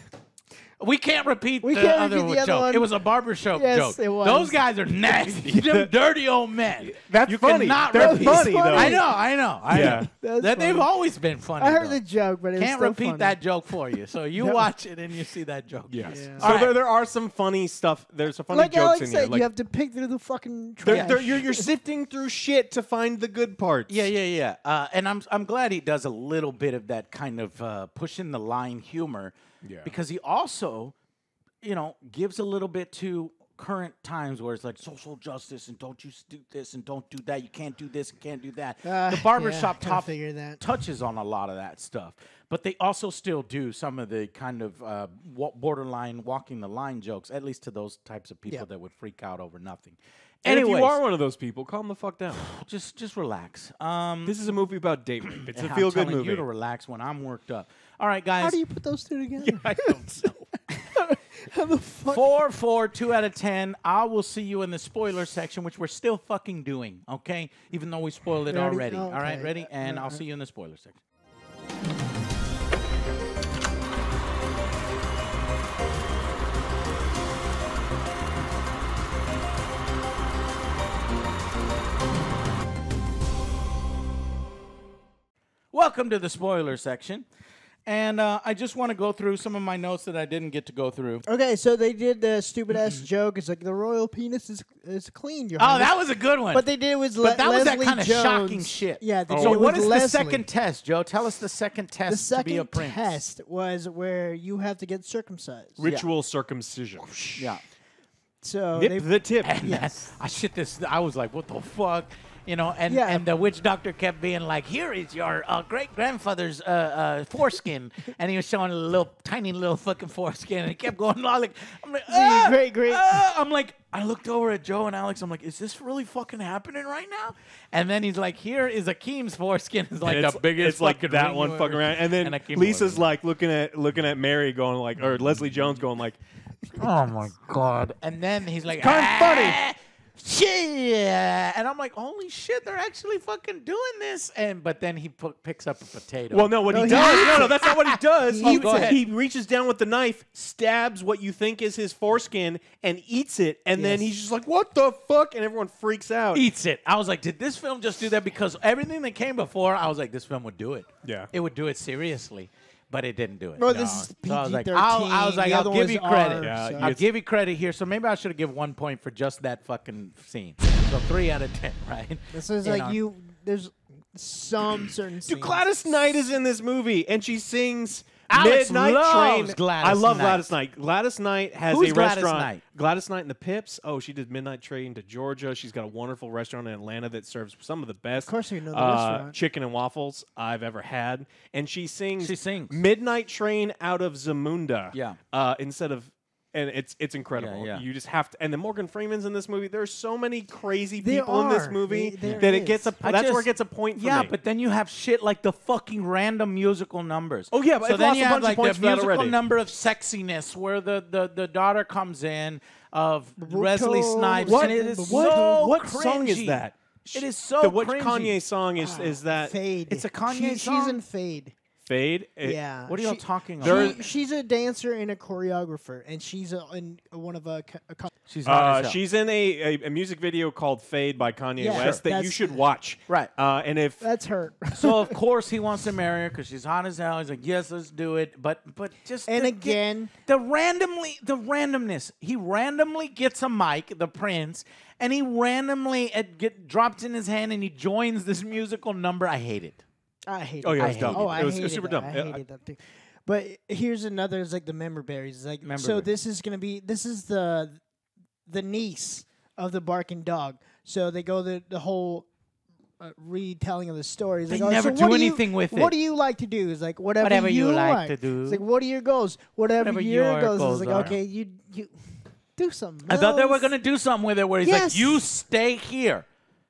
We can't repeat We the can't other repeat the other joke. one. It was a barbershop Yes, joke. it was. Those guys are nasty. Them dirty old men. That's you funny. Cannot They're repeat. funny, though. I know. Yeah. That's They've funny. always been funny. I heard though. the joke, but it was Can't still repeat funny. that joke for you. So you No. watch it and you see that joke. Yes. Yeah. So All right. there are some funny stuff. There's some funny Like jokes Alex in said, here. Like you have to pick through the fucking trash. you're sifting through shit to find the good parts. Yeah. And I'm glad he does a little bit of that kind of pushing the line humor. Yeah. Because he also, gives a little bit to current times where it's like social justice and don't you do this and don't do that. You can't do this and can't do that. The barbershop kinda top figure that. touches on a lot of that stuff. But they also still do some of the kind of borderline walking the line jokes, at least to those types of people Yeah. that would freak out over nothing. And if Anyways, you are one of those people, calm the fuck down. just relax. This is a movie about date rape. It's a I'm feel-good telling movie. you to relax when I'm worked up. All right, guys. How do you put those two together? I don't know. How the fuck? 4, 2 out of 10. I will see you in the spoiler section, which we're still fucking doing, okay? Even though we spoiled it We already- already. oh, All right, okay. ready? And I'll see you in the spoiler section. Welcome to the spoiler section. And I just want to go through some of my notes that I didn't get to go through. Okay, so they did the stupid ass joke. It's like the royal penis is clean. Your Oh, Highness. that was a good one. But they did it with But that was that Leslie kind of Jones. shocking shit. Yeah. They did So it what with is Leslie. the second test, Joe? Tell us the second test The to be a second prince. test was where you have to get circumcised. Ritual circumcision. Yeah. So Nip they, the tip. yes. I was like, what the fuck? And Yeah. and the witch doctor kept being like, here is your great-grandfather's foreskin. And he was showing a tiny little fucking foreskin. And he kept going on like, I'm like, Great. I'm like, I looked over at Joe and Alex. I'm like, is this really fucking happening right now? And then he's like, here is Akeem's foreskin. It's like And the biggest it's like fucking that ring one you fucking ever- around. And then Akeem Lisa's was- like looking at Mary going like, or Leslie Jones going like, oh my God. And then he's like, kind of funny. Shit. And I'm like, holy shit, they're actually fucking doing this. But then he picks up a potato. well, no, what he he does, eats no, that's not what he does. Oh, go ahead. He reaches down with the knife, stabs what you think is his foreskin, and eats it. And then Yes. he's just like, what the fuck? And everyone freaks out. eats it. I was like, did this film just do that? Because everything that came before, I was like, this film would do it. Yeah. It would do it seriously. But it didn't do it. Bro, this is So I was like, PG-13. I was like, The other I'll give one's you credit. R, Yeah, so- I'll give you credit here. So maybe I should have given 1 point for just that fucking scene. So 3 out of 10, right? This is You like know. there's some certain Dude, scenes. Gladys Knight is in this movie, and she sings Alex Midnight loves Train. Gladys I love Knight. Gladys Knight. Gladys Knight has Who's a Gladys restaurant. Knight? Gladys Knight and the Pips. Oh, she did Midnight Train to Georgia. She's got a wonderful restaurant in Atlanta that serves some of the best Of course you know the restaurant. chicken and waffles I've ever had. And she sings Midnight Train out of Zamunda. Yeah. Instead of and it's incredible. Yeah. You just have to. And then Morgan Freeman's in this movie. There's so many crazy There people in this are. movie There that it is. gets a. I That's where it just- gets a point for Yeah, me. but then you have shit like the fucking random musical numbers. Oh, yeah, but so I've then lost you a have bunch of like points the for that musical already. number of sexiness where the daughter comes in of Buto- Wesley Snipes, What- and it is what- so what song is cringy. that? It is so Which cringy. Kanye song is that? Fade. It's a Kanye She's song? in Fade. I fade. Yeah. What are y'all talking about? She's a dancer and a choreographer, and she's in one of a She's hot as hell. She's in a music video called "Fade" by Kanye Yeah, West that you should watch. Right. And if that's her. So of course he wants to marry her because she's hot as hell. He's like, yes, let's do it. But just And again, the randomness. He randomly gets a mic, the prince, and he randomly drops in his hand and he joins this musical number. I hate it. I hate it. Oh yeah, I it was dumb. hate it. Oh, I It was hated super that. dumb. I Yeah, hated that too. But here's another. It's like the member berries. It's like so. Memberberry. This is the niece of the barking dog. So they go the whole retelling of the story. It's They like, never so do what anything with it. What do you like to do? It's like whatever you like to do. It's like what are your goals? Whatever your goals. goals It's are. like okay, you do something. I thought they were else. gonna do something with it where he's Yes. like, you stay here.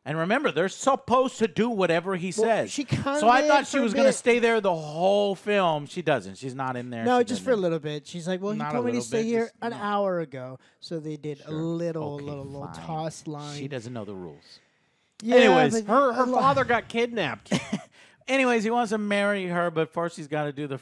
And remember, they're supposed to do whatever he says. she kinda so I did thought for she a was going to bit. stay there the whole film. She doesn't. She's not in there. No, She just doesn't. for a little bit. She's like, well, he Not a told me to little stay bit, here just- an no. hour ago. So they did a Sure. little Okay, fine. toss line. She doesn't know the rules. Yeah, Anyways, but her a lot- father got kidnapped. Anyways, he wants to marry her, but first he's got to do the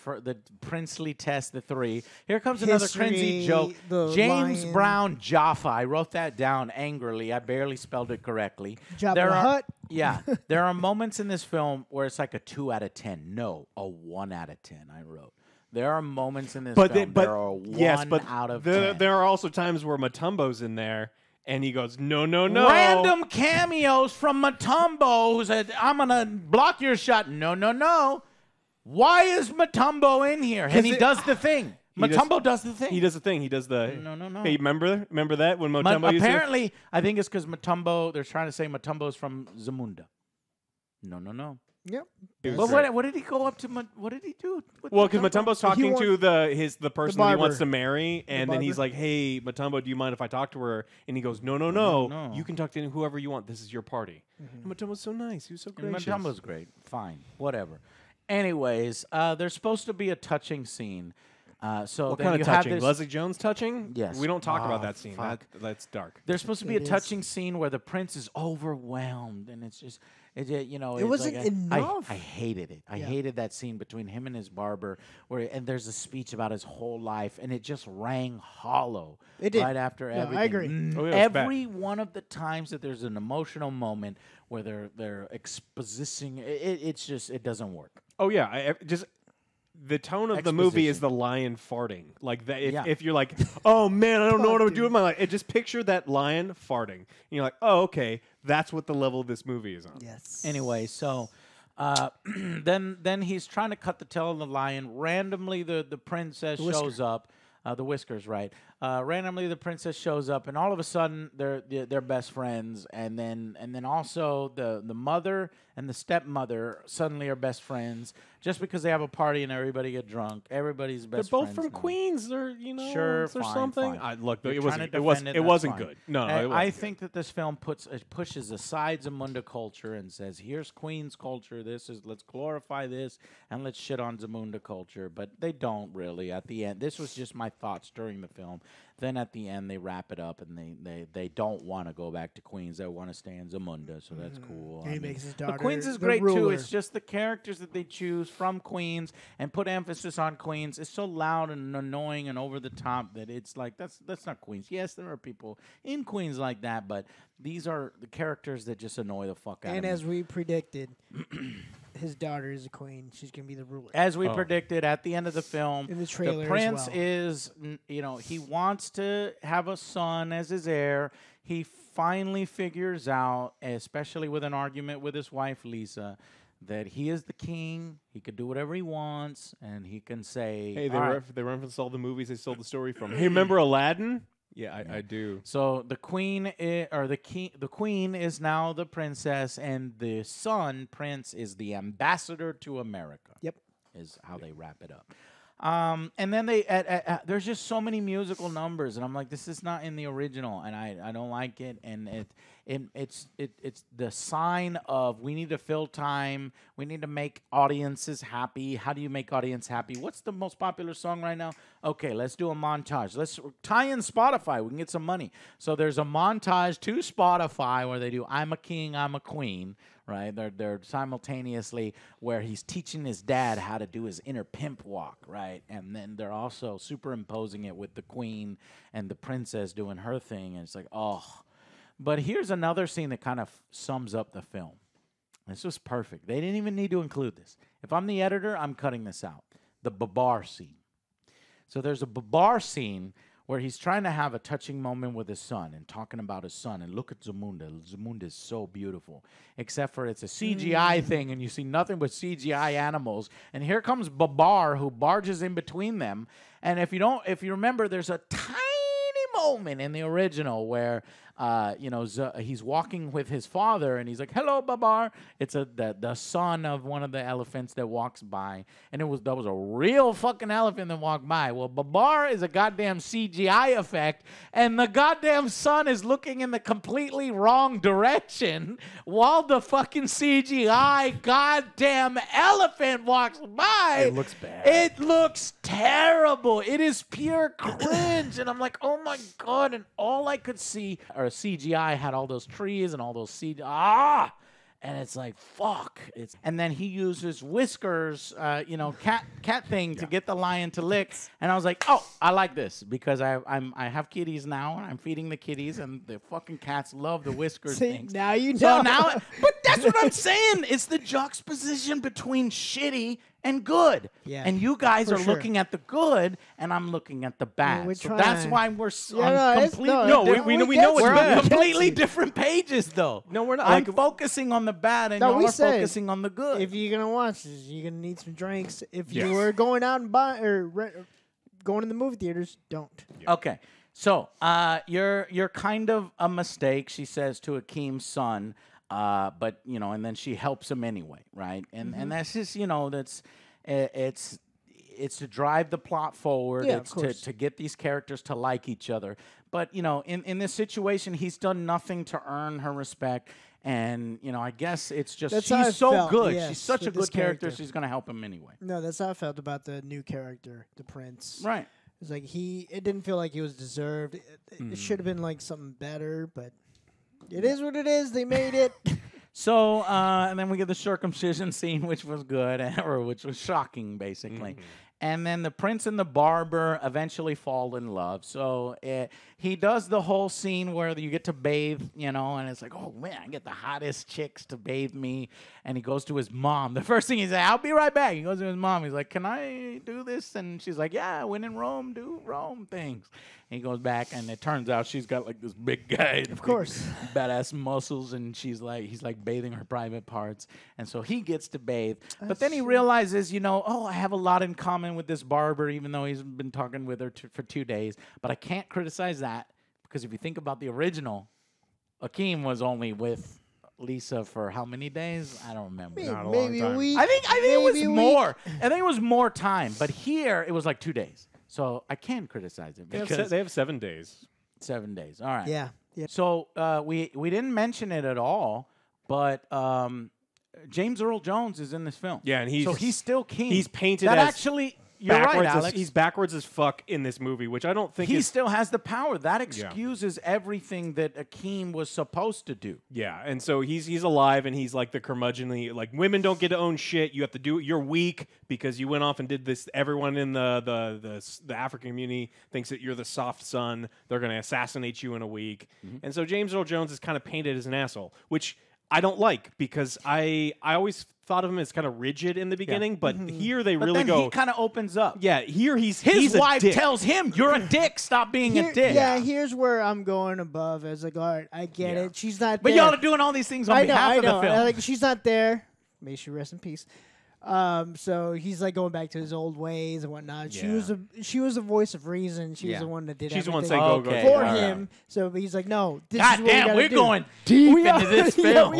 princely test, the 3. Here comes another History, cringy joke. the James lion. Brown Jaffa. I wrote that down angrily. I barely spelled it correctly. Jabba There the are- Hutt. Yeah. There are moments in this film where it's like a 2 out of 10. No, a 1 out of 10, I wrote. There are moments in this film that are a 1 out of 10. There are also times where Matumbo's in there and he goes, no, no, no. Random cameos from Matumbo who said, I'm going to block your shot. No, no, no. Why is Matumbo in here? And he does the thing. Matumbo does the thing. He does the thing. He does the. No, no, no. Hey, remember that when Matumbo used to. Apparently, I think it's because Matumbo, they're trying to say Matumbo's from Zamunda. No, no, no. Yep. It was But great. what did he go up to? What did he do? with Well, because Matumbo? Matumbo's talking to the person that he wants barber. to marry, and then he's barber. like, "Hey, Matumbo, do you mind if I talk to her?" And he goes, "No, no, no. no. You can talk to whoever you want. This is your party." And Matumbo's so nice. He was so gracious. Matumbo's great. Fine. Whatever. Anyways, there's supposed to be a touching scene. So What then kind you of have touching? this- Leslie Jones touching? Yes. We don't talk Oh, about that scene. fuck. That's dark. There's supposed to be It a is. touching scene where the prince is overwhelmed, and it's just, you know, It it's wasn't like enough. I hated it. I Yeah. hated that scene between him and his barber, and there's a speech about his whole life, and it just rang hollow. It did. Right after No, I everything. agree. Oh, yeah, it was Every one of the times that there's an emotional moment where they're expositing, it doesn't work. Oh yeah, just the tone of the movie is Exposition. the lion farting. Like that. Yeah. If you're like, oh man, I don't know what to Fuck, do with my life, just picture that lion farting, and you're like, oh okay, that's what the level of this movie is on. Yes. Anyway, so then he's trying to cut the tail of the lion. Randomly, the princess shows up. The whiskers, right? Randomly, the princess shows up, and all of a sudden, they're best friends. And then also the mother and the stepmother suddenly are best friends just because they have a party and everybody get drunk. Everybody's They're best. both friends from now. Queens. They're Sure, or fine, something. fine. Look, You're it trying wasn't. to It was. defend It that's wasn't fine. good. No, I it wasn't. think that this film pushes aside Zamunda culture and says, "Here's Queens culture. Let's glorify this and let's shit on Zamunda culture." But they don't really. At the end, this was just my thoughts during the film. Then at the end, they wrap it up and they don't want to go back to Queens. They want to stay in Zamunda, so that's cool. And he makes his daughter But Queens is the great too. ruler. It's just the characters that they choose from Queens and put emphasis on Queens. It's so loud and annoying and over the top that it's like that's not Queens. Yes, there are people in Queens like that, but these are the characters that just annoy the fuck out And of me. as we predicted, his daughter is a queen. She's gonna be the ruler. As we predicted at the end of the film, In the trailer the as prince well. is, he wants to have a son as his heir. He finally figures out, especially with an argument with his wife, Lisa, that he is the king. He could do whatever he wants, and he can say, Hey, "All right." they reference all the movies they stole the story from. Hey, remember Aladdin? Yeah, I do. So the queen the queen is now the princess, and the son prince is the ambassador to America. Yep. Is how they wrap it up. And then there's just so many musical numbers, and I'm like, this is not in the original, and I don't like it, and it's the sign of we need to fill time, we need to make audiences happy. How do you make audience happy? What's the most popular song right now? Okay, let's do a montage. Let's tie in Spotify. We can get some money. So there's a montage to Spotify where they do "I'm a King, I'm a Queen," right? They're simultaneously where he's teaching his dad how to do his inner pimp walk, right? And then they're also superimposing it with the queen and the princess doing her thing, and it's like, oh. But here's another scene that kind of sums up the film. This was perfect. They didn't even need to include this. If I'm the editor, I'm cutting this out. The Babar scene. So there's a Babar scene where he's trying to have a touching moment with his son and talking about his son. And look at Zamunda. Zamunda is so beautiful. Except for it's a CGI thing, and you see nothing but CGI animals. And here comes Babar, who barges in between them. And if you remember, there's a tiny moment in the original where he's walking with his father, and he's like, "Hello, Babar." It's the son of one of the elephants that walks by, and that was a real fucking elephant that walked by. Well, Babar is a goddamn CGI effect, and the goddamn son is looking in the completely wrong direction while the fucking CGI goddamn elephant walks by. It looks bad. It looks terrible. It is pure cringe, and I'm like, oh my god! And all I could see, or CGI had all those trees and all those and it's like, fuck. And then he uses whiskers, cat thing to get the lion to lick. And I was like, oh, I like this because I have kitties now, and I'm feeding the kitties, and the fucking cats love the whiskers things. Now you know. So now, but that's what I'm saying. It's the juxtaposition between shitty and good. Yeah. And you guys are looking at the good, and I'm looking at the bad. Yeah, so that's why we're we know what's we're bad. on completely different pages, though. No, we're not. I'm focusing on the bad, and y'all are focusing on the good. If you're gonna watch this, you're gonna need some drinks. If you were going out and buy or going to the movie theaters, don't. Yeah. Okay. So you're kind of a mistake, she says to Akeem's son. But and then she helps him anyway, right? And that's just it's to drive the plot forward. Yeah, it's to get these characters to like each other. But in this situation, he's done nothing to earn her respect. And I guess it's just she's so good. Yes, she's such a good character. She's gonna help him anyway. No, that's how I felt about the new character, the prince. Right. It's like it didn't feel like he was deserved. It should have been like something better, but. It is what it is. They made it. So, and then we get the circumcision scene, which was good, or which was shocking, basically. And then the prince and the barber eventually fall in love. So he does the whole scene where you get to bathe, and it's like, oh, man, I get the hottest chicks to bathe me. And he goes to his mom. The first thing he says, I'll be right back. He goes to his mom. He's like, can I do this? And she's like, yeah, when in Rome, do Rome things. And he goes back, and it turns out she's got like this big guy. Of course. Badass muscles, and he's like bathing her private parts. And so he gets to bathe. But then he realizes, I have a lot in common with this barber, even though he's been talking with her for 2 days. But I can't criticize that because if you think about the original, Akeem was only with Lisa for how many days? I don't remember. Not a long time. A week. I think it was more. I think it was more time. But here it was like 2 days. So I can criticize it because they have 7 days. 7 days. All right. Yeah. So we didn't mention it at all, but James Earl Jones is in this film. Yeah, and he's still king. He's painted that as actually. You're right, Alex. He's backwards as fuck in this movie, which I don't think he still has the power. That excuses everything that Akeem was supposed to do. Yeah, and so he's alive, and he's like the curmudgeonly, like, women don't get to own shit. You have to do it. You're weak because you went off and did this. Everyone in the African community thinks that you're the soft son. They're going to assassinate you in a week. And so James Earl Jones is kind of painted as an asshole, which I don't like because I always thought of him as kind of rigid in the beginning, but here they really go. He kind of opens up. Yeah, here his wife tells him, "You're a dick. Stop being a dick." Yeah, here's where I'm going above as like, all right, I get it. She's not. But there. y'all are doing all these things on behalf of the film. Like, she's not there. May she rest in peace. So he's like going back to his old ways and whatnot. Yeah. She was a voice of reason. She was the one that did She's the everything one saying for him. So he's like, no, this God is what damn, we we're do. going deep into this film.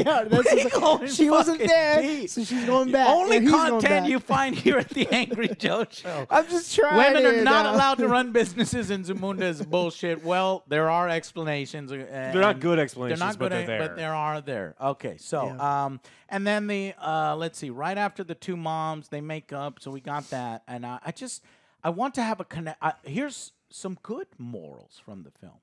She wasn't there, so she's going back. Only content you find here at the Angry Joe Show. I'm just trying. Women are not allowed to run businesses in Zamunda is bullshit. Well, there are explanations. They're not good explanations, they're not but good, they're there. But there are there. Okay, so and then the let's see. Right after the two moms, they make up. So we got that, and I want to have a connect. Here's some good morals from the film.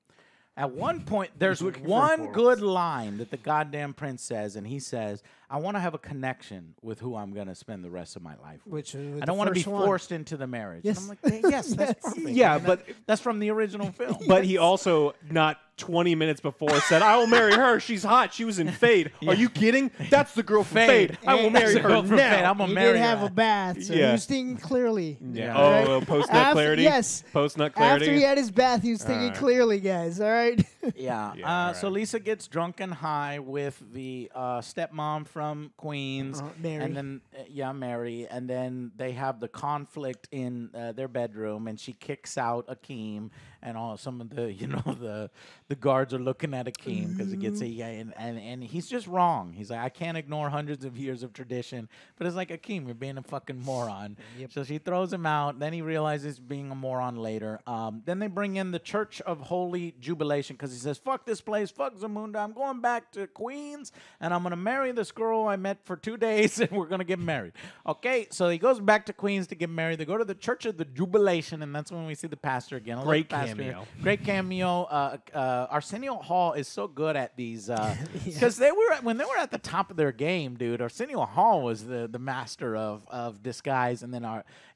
At one point, there's one good line that the goddamn prince says, and he says, I want to have a connection with who I'm going to spend the rest of my life with. Which I don't want to be forced into the marriage. Yes. And I'm like, yes, that's perfect. Yeah, I mean, but that's from the original film. But he also, not 20 minutes before, said, I will marry her. She's hot. She was in Fade. Are you kidding? That's the girl from Fade. I will marry her now. I'm going to He marry did her. have a bath, so he was thinking clearly. Yeah. Right? Oh, post-nut clarity? Yes. Post-nut clarity? After he had his bath, he was thinking clearly, guys. All right? Yeah. Yeah, So Lisa gets drunk and high with the stepmom from Queens. Mary. And then, Mary. And then they have the conflict in their bedroom, and she kicks out Akeem. And some of the, the guards are looking at Akeem because he gets and he's just wrong. He's like, I can't ignore hundreds of years of tradition. But it's like, Akeem, you're being a fucking moron. Yep. So she throws him out. Then he realizes being a moron later. Then they bring in the Church of Holy Jubilation because he says, fuck this place, fuck Zamunda. I'm going back to Queens, and I'm going to marry this girl I met for 2 days, and we're going to get married. Okay, so he goes back to Queens to get married. They go to the Church of the Jubilation, and that's when we see the pastor again. Great cameo. Great cameo. Arsenio Hall is so good at these because when they were at the top of their game, dude. Arsenio Hall was the master of disguise, and then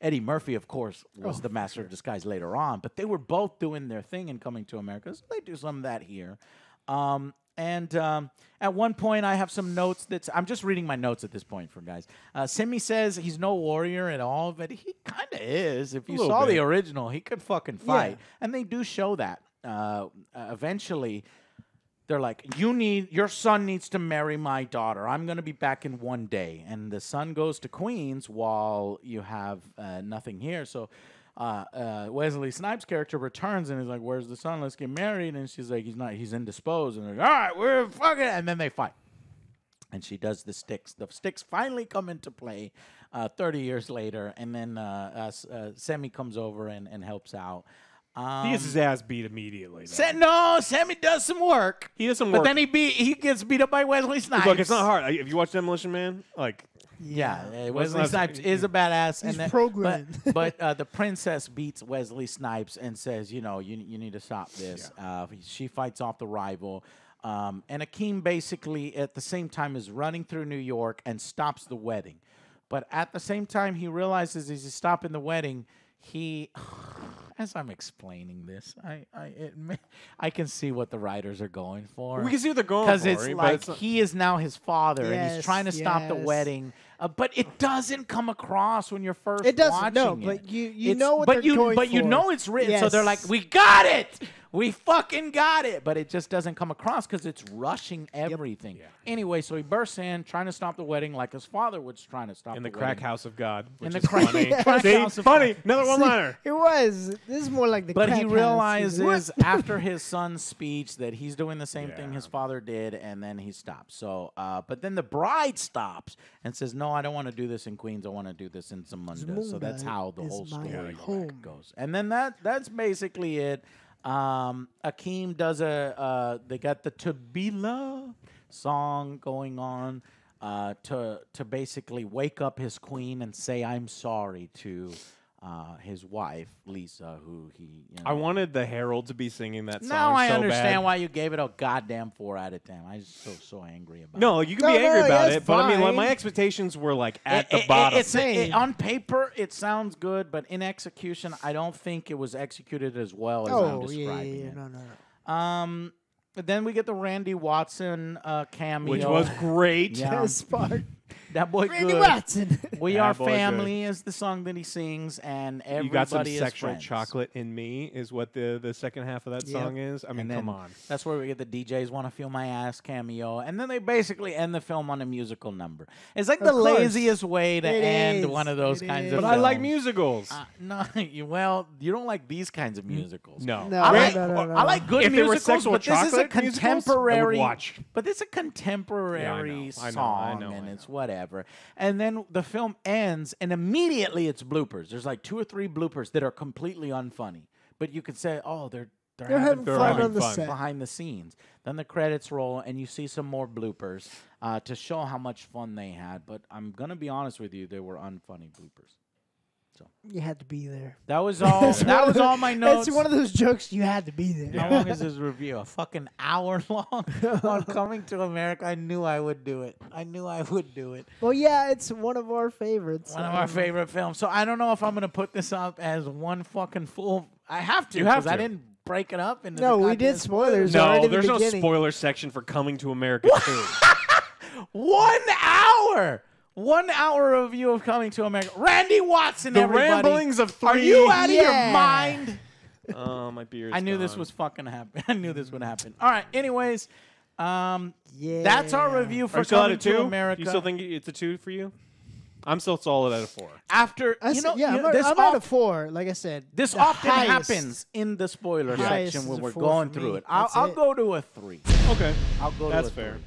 Eddie Murphy, of course, was the master of disguise later on. But they were both doing their thing in Coming to America, so they do some of that here. At one point, I have some notes I'm just reading my notes at this point for guys. Simi says he's no warrior at all, but he kind of is. If you saw the original, he could fucking fight. Yeah. And they do show that. Eventually, they're like, your son needs to marry my daughter. I'm going to be back in 1 day. And the son goes to Queens while you have nothing here. So Wesley Snipes' character returns and is like, where's the son? Let's get married. And she's like, he's indisposed. And they're like, all right, we're fucking. And then they fight. And she does the sticks. The sticks finally come into play 30 years later. And then Semi comes over and helps out. He gets his ass beat immediately. Sammy does some work. He does some work. But then he gets beat up by Wesley Snipes. Look, it's not hard. Have you watched Demolition Man? Like, yeah, Wesley Snipes is a badass. He's programmed. But the princess beats Wesley Snipes and says, you need to stop this. Yeah. She fights off the rival. And Akeem basically, at the same time, is running through New York and stops the wedding. But at the same time, he realizes as he's stopping the wedding, as I'm explaining this, I can see what the writers are going for. We can see what they're going for. Because it's like he is now his father, and he's trying to stop the wedding. But it doesn't come across when you're first watching it. It doesn't, no, but you know what they're going for. But you know it's written, so they're like, we got it! We fucking got it! But it just doesn't come across because it's rushing everything. Yep. Yeah. Anyway, so he bursts in, trying to stop the wedding like his father was trying to stop the wedding. In the crack house of God, which is funny. Funny! Another one-liner! It was. This is more like the crack house. But he realizes after his son's speech that he's doing the same thing his father did, and then he stops. So, but then the bride stops and says, no, I don't want to do this in Queens. I want to do this in Zamunda. So that's how the whole story goes. And then that's basically it. Akeem does they got the To Be Loved song going on to basically wake up his queen and say I'm sorry to his wife Lisa, who he. I wanted the Herald to be singing that song. Now I so understand bad. why you gave it a goddamn 4 out of 10. I was so angry about. No, you can be angry about it, but I mean, like, my expectations were like at the bottom. On paper, it sounds good, but in execution, I don't think it was executed as well as I'm describing it. No. Then we get the Randy Watson cameo, which was great. Yes, part. That boy Randy good. Watson. We Are Family is the song that he sings, and everybody You got some is sexual friends. chocolate in me is what the second half of that song is. I mean, come on. That's where we get the DJs Want to Feel My Ass cameo, and then they basically end the film on a musical number. It's like the laziest way to end one of those kinds of But films. I like musicals. No, you don't like these kinds of musicals. No. I like good if musicals, but this is a contemporary. Watch. But it's a contemporary song, and it's whatever. And then the film ends, and immediately it's bloopers. There's like 2 or 3 bloopers that are completely unfunny. But you could say, oh, they're having fun on the set. behind the scenes. Then the credits roll, and you see some more bloopers to show how much fun they had. But I'm going to be honest with you, they were unfunny bloopers. So You had to be there. that was all. That was all my notes. It's one of those jokes you had to be there. How long is this review? A fucking hour long on Coming to America. I knew I would do it. Well, yeah, it's one of our favorites. One of our favorite films. So I don't know if I'm gonna put this up as one fucking full. I have to You have because I to. didn't break it up into. No, the we did goddamn spoilers. already No, in the there's no beginning. spoiler section for Coming to America 2. 1 hour. 1 hour review of Coming to America. Randy Watson, The everybody. ramblings of 3. Are you out of your Yeah. mind? Oh, my beard's I knew this gone. was fucking happen. I knew this would happen. All right. Anyways, Yeah. that's our review Are for you still at Coming a 2? to America. You still think it's a 2 for you? I'm still solid at a 4. After I'm at a 4. Like I said, this the often highest. happens in the spoiler Highest section is when a we're 4 going for through me. it. I'll That's it. go to a 3. Okay. I'll go to That's a fair. 3.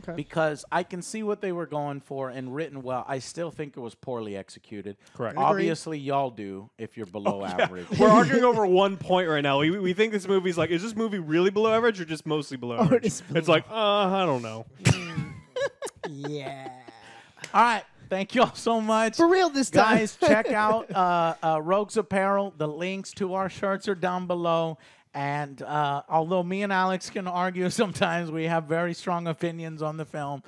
Okay. Because I can see what they were going for and written well. I still think it was poorly executed. Correct. Agreed. Obviously, y'all do if you're below average. We're arguing over 1 point right now. We think this movie's like, is this movie really below average or just mostly below average? it's It's like, I don't know. Yeah. All right. Thank you all so much. For real this time. Guys, check out Rogues Apparel. The links to our shirts are down below. And although me and Alex can argue sometimes, we have very strong opinions on the film.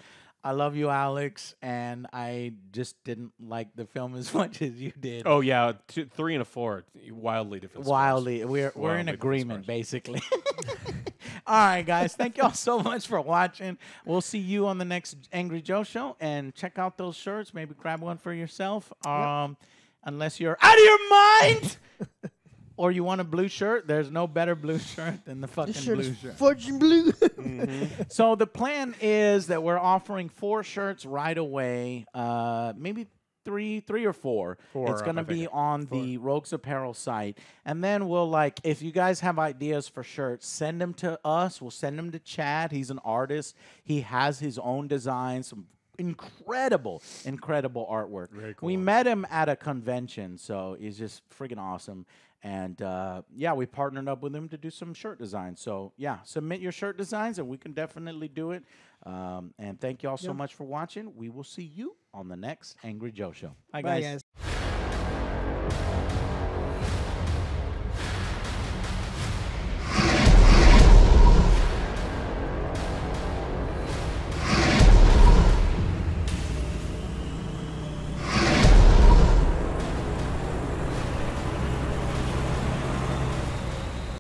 I love you, Alex, and I just didn't like the film as much as you did. Oh, yeah. 3 and a 4. Wildly different. scores. Wildly. We're in Wildly different agreement, scores. basically. All right, guys. Thank y'all so much for watching. We'll see you on the next Angry Joe show. And check out those shirts. Maybe grab one for yourself. Unless you're out of your mind. Or you want a blue shirt. There's no better blue shirt than the fucking This shirt blue is shirt. fortune blue. So the plan is that we're offering 4 shirts right away. Maybe three or four. It's going to be on the Rogues Apparel site. And then we'll if you guys have ideas for shirts, send them to us. We'll send them to Chad. He's an artist. He has his own designs, some incredible artwork. Very cool. We met him at a convention, so he's just freaking awesome. And yeah, we partnered up with him to do some shirt designs. So yeah, submit your shirt designs and we can definitely do it. And thank you all so much for watching. We will see you on the next Angry Joe show. Bye, Bye, guys. guys.